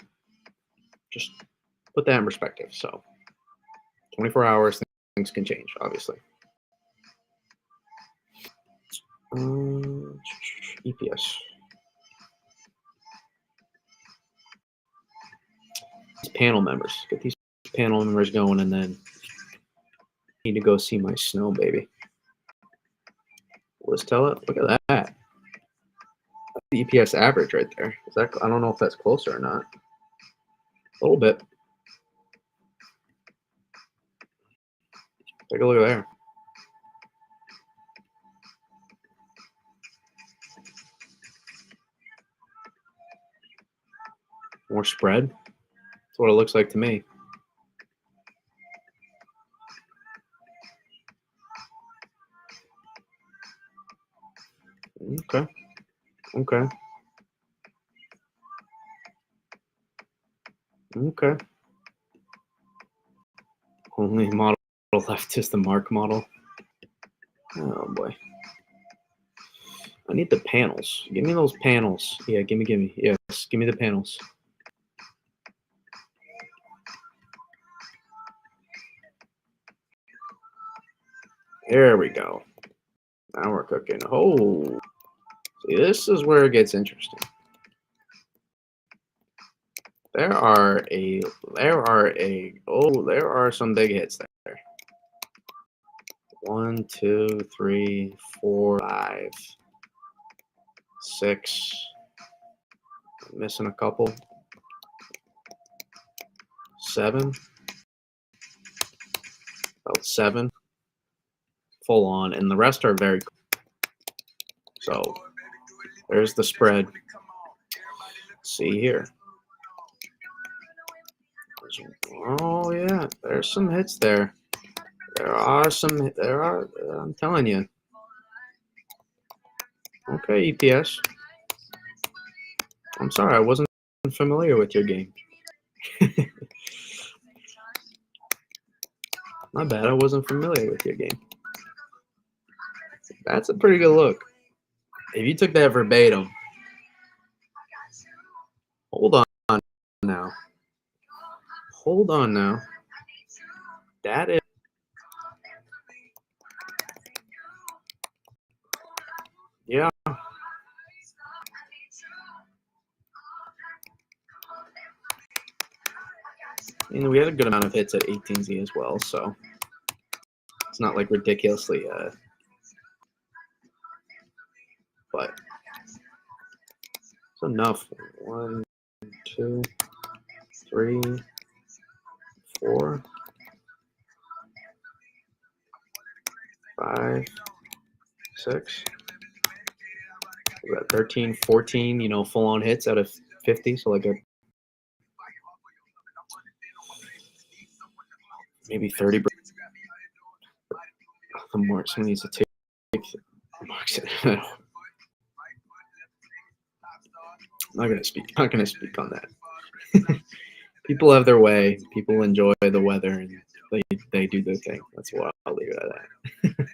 just put that in perspective. So 24 hours, things can change, obviously. EPS. These panel members. Get these panel members going, and then need to go see my snow baby. Let's tell it. Look at that. That's the EPS average right there. Is that? I don't know if that's closer or not. A little bit. Take a look there. More spread. That's what it looks like to me. Okay. Okay. Okay. Only model left is the Mark model. Oh boy. I need the panels. Give me those panels. Yeah, gimme. Yes, give me the panels. There we go. Now we're cooking. Oh, see, this is where it gets interesting. There are some big hits there. 1, 2, 3, 4, 5, 6. I'm missing a couple. 7. About 7. Full on, and the rest are very cool. So there's the spread. See here. Oh yeah, there's some hits there. I'm telling you. Okay, EPS. I'm sorry, I wasn't familiar with your game. My bad, I wasn't familiar with your game. That's a pretty good look. If you took that verbatim, hold on now. Hold on now. That is. Yeah. We had a good amount of hits at 18Z as well, so it's not like ridiculously, but it's enough. 1, 2, 3, 4, 5, 6. We got 13, 14, full-on hits out of 50, so like maybe 30. The Marks needs to take Marks. I'm not gonna speak on that. People have their way. People enjoy the weather, and they do their thing. That's what I'll leave it at that.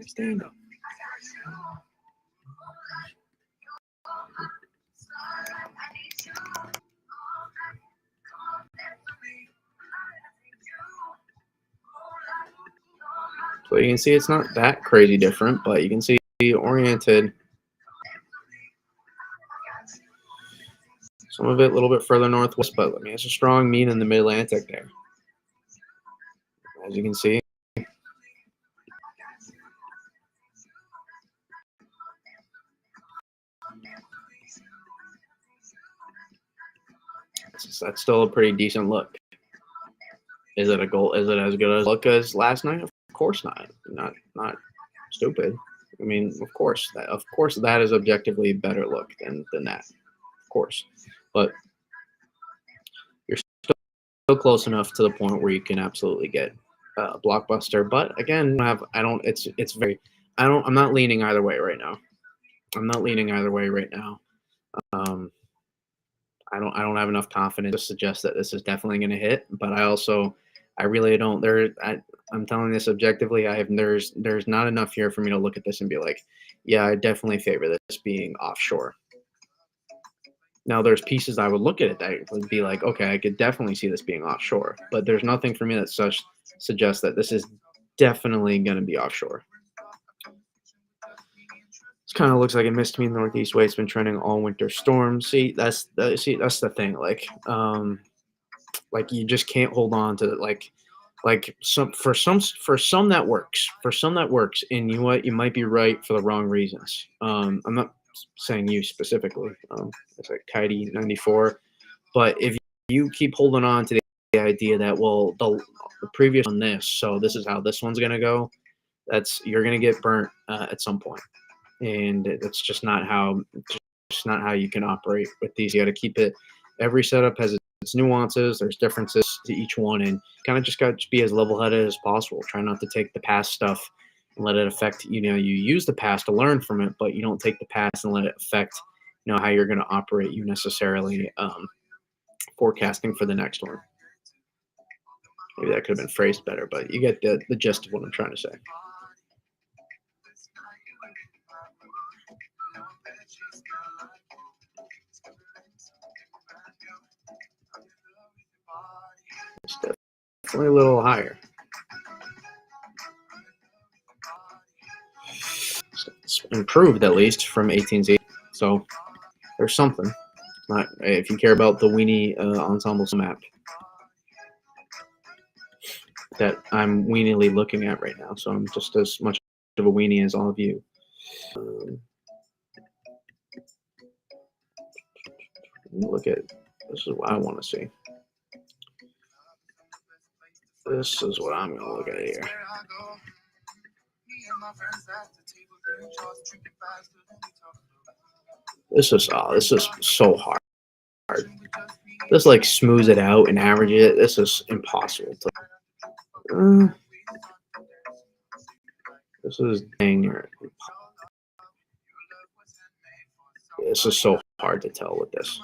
Stand up. So you can see it's not that crazy different, but you can see oriented. Some of it a little bit further northwest, but it's a strong mean in the mid-Atlantic there. As you can see. That's still a pretty decent look. Is it a goal? Is it as good a look as last night? Of course not. Not stupid. Of course that is objectively a better look than that. Of course, but you're still close enough to the point where you can absolutely get a blockbuster. But again, I'm not leaning either way right now. I don't have enough confidence to suggest that this is definitely going to hit, but I really don't. I'm telling this objectively. There's not enough here for me to look at this and be like, yeah, I definitely favor this being offshore. Now, there's pieces I would look at it that would be like, okay, I could definitely see this being offshore, but there's nothing for me that suggests that this is definitely going to be offshore. Kind of looks like it missed me northeast way. It's been trending all winter storm. See, that's the thing. Like, Like you just can't hold on to like some that works. For some that works, and you know what, you might be right for the wrong reasons. I'm not saying you specifically. It's like Kaidi 94. But if you keep holding on to the idea that, well, the previous on this, so this is how this one's gonna go, you're gonna get burnt at some point, and that's just not how you can operate with these. You got to keep it. Every setup has its nuances. There's differences to each one, and kind of just got to be as level-headed as possible. Try not to take the past stuff and let it affect. You use the past to learn from it, but you don't take the past and let it affect. How you're going to operate. You necessarily forecasting for the next one. Maybe that could have been phrased better, but you get the gist of what I'm trying to say. It's definitely a little higher. It's improved at least from 18Z. So there's something. Not if you care about the weenie ensemble map that I'm weenily looking at right now. So I'm just as much of a weenie as all of you. Look at this is what I want to see. This is what I'm gonna look at here. This is so hard. This like smooths it out and average it. This is impossible to. This is dang near. This is so hard to tell with this.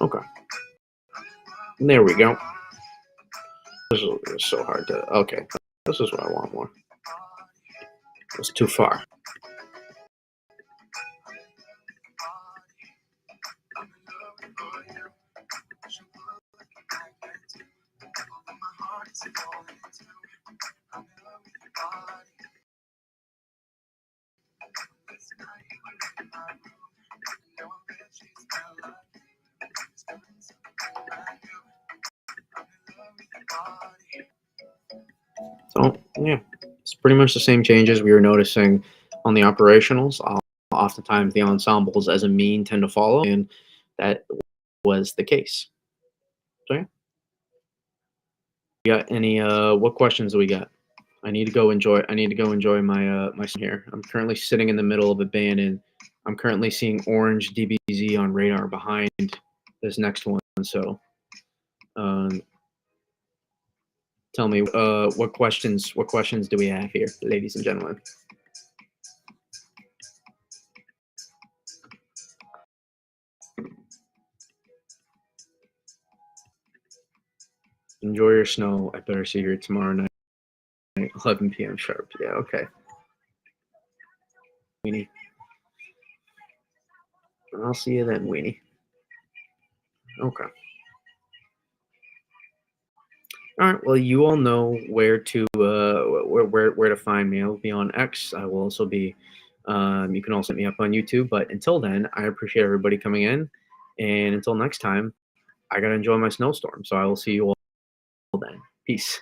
Okay. There we go. This is so hard to. Okay. This is what I want more. It's too far. So yeah, it's pretty much the same changes we were noticing on the operationals. Oftentimes the ensembles as a mean tend to follow, and that was the case. So yeah. You got any what questions do we got? I need to go enjoy my here. I'm currently sitting in the middle of a band, and I'm currently seeing orange DBZ on radar behind this next one. So tell me what questions do we have here, ladies and gentlemen? Enjoy your snow. I better see you tomorrow night, 11 p.m. sharp. Yeah, okay. Weenie. I'll see you then, Weenie. Okay. All right. Well, you all know where to where to find me. I'll be on X. I will also be. You can also hit me up on YouTube. But until then, I appreciate everybody coming in, and until next time, I gotta enjoy my snowstorm. So I will see you all then. Peace.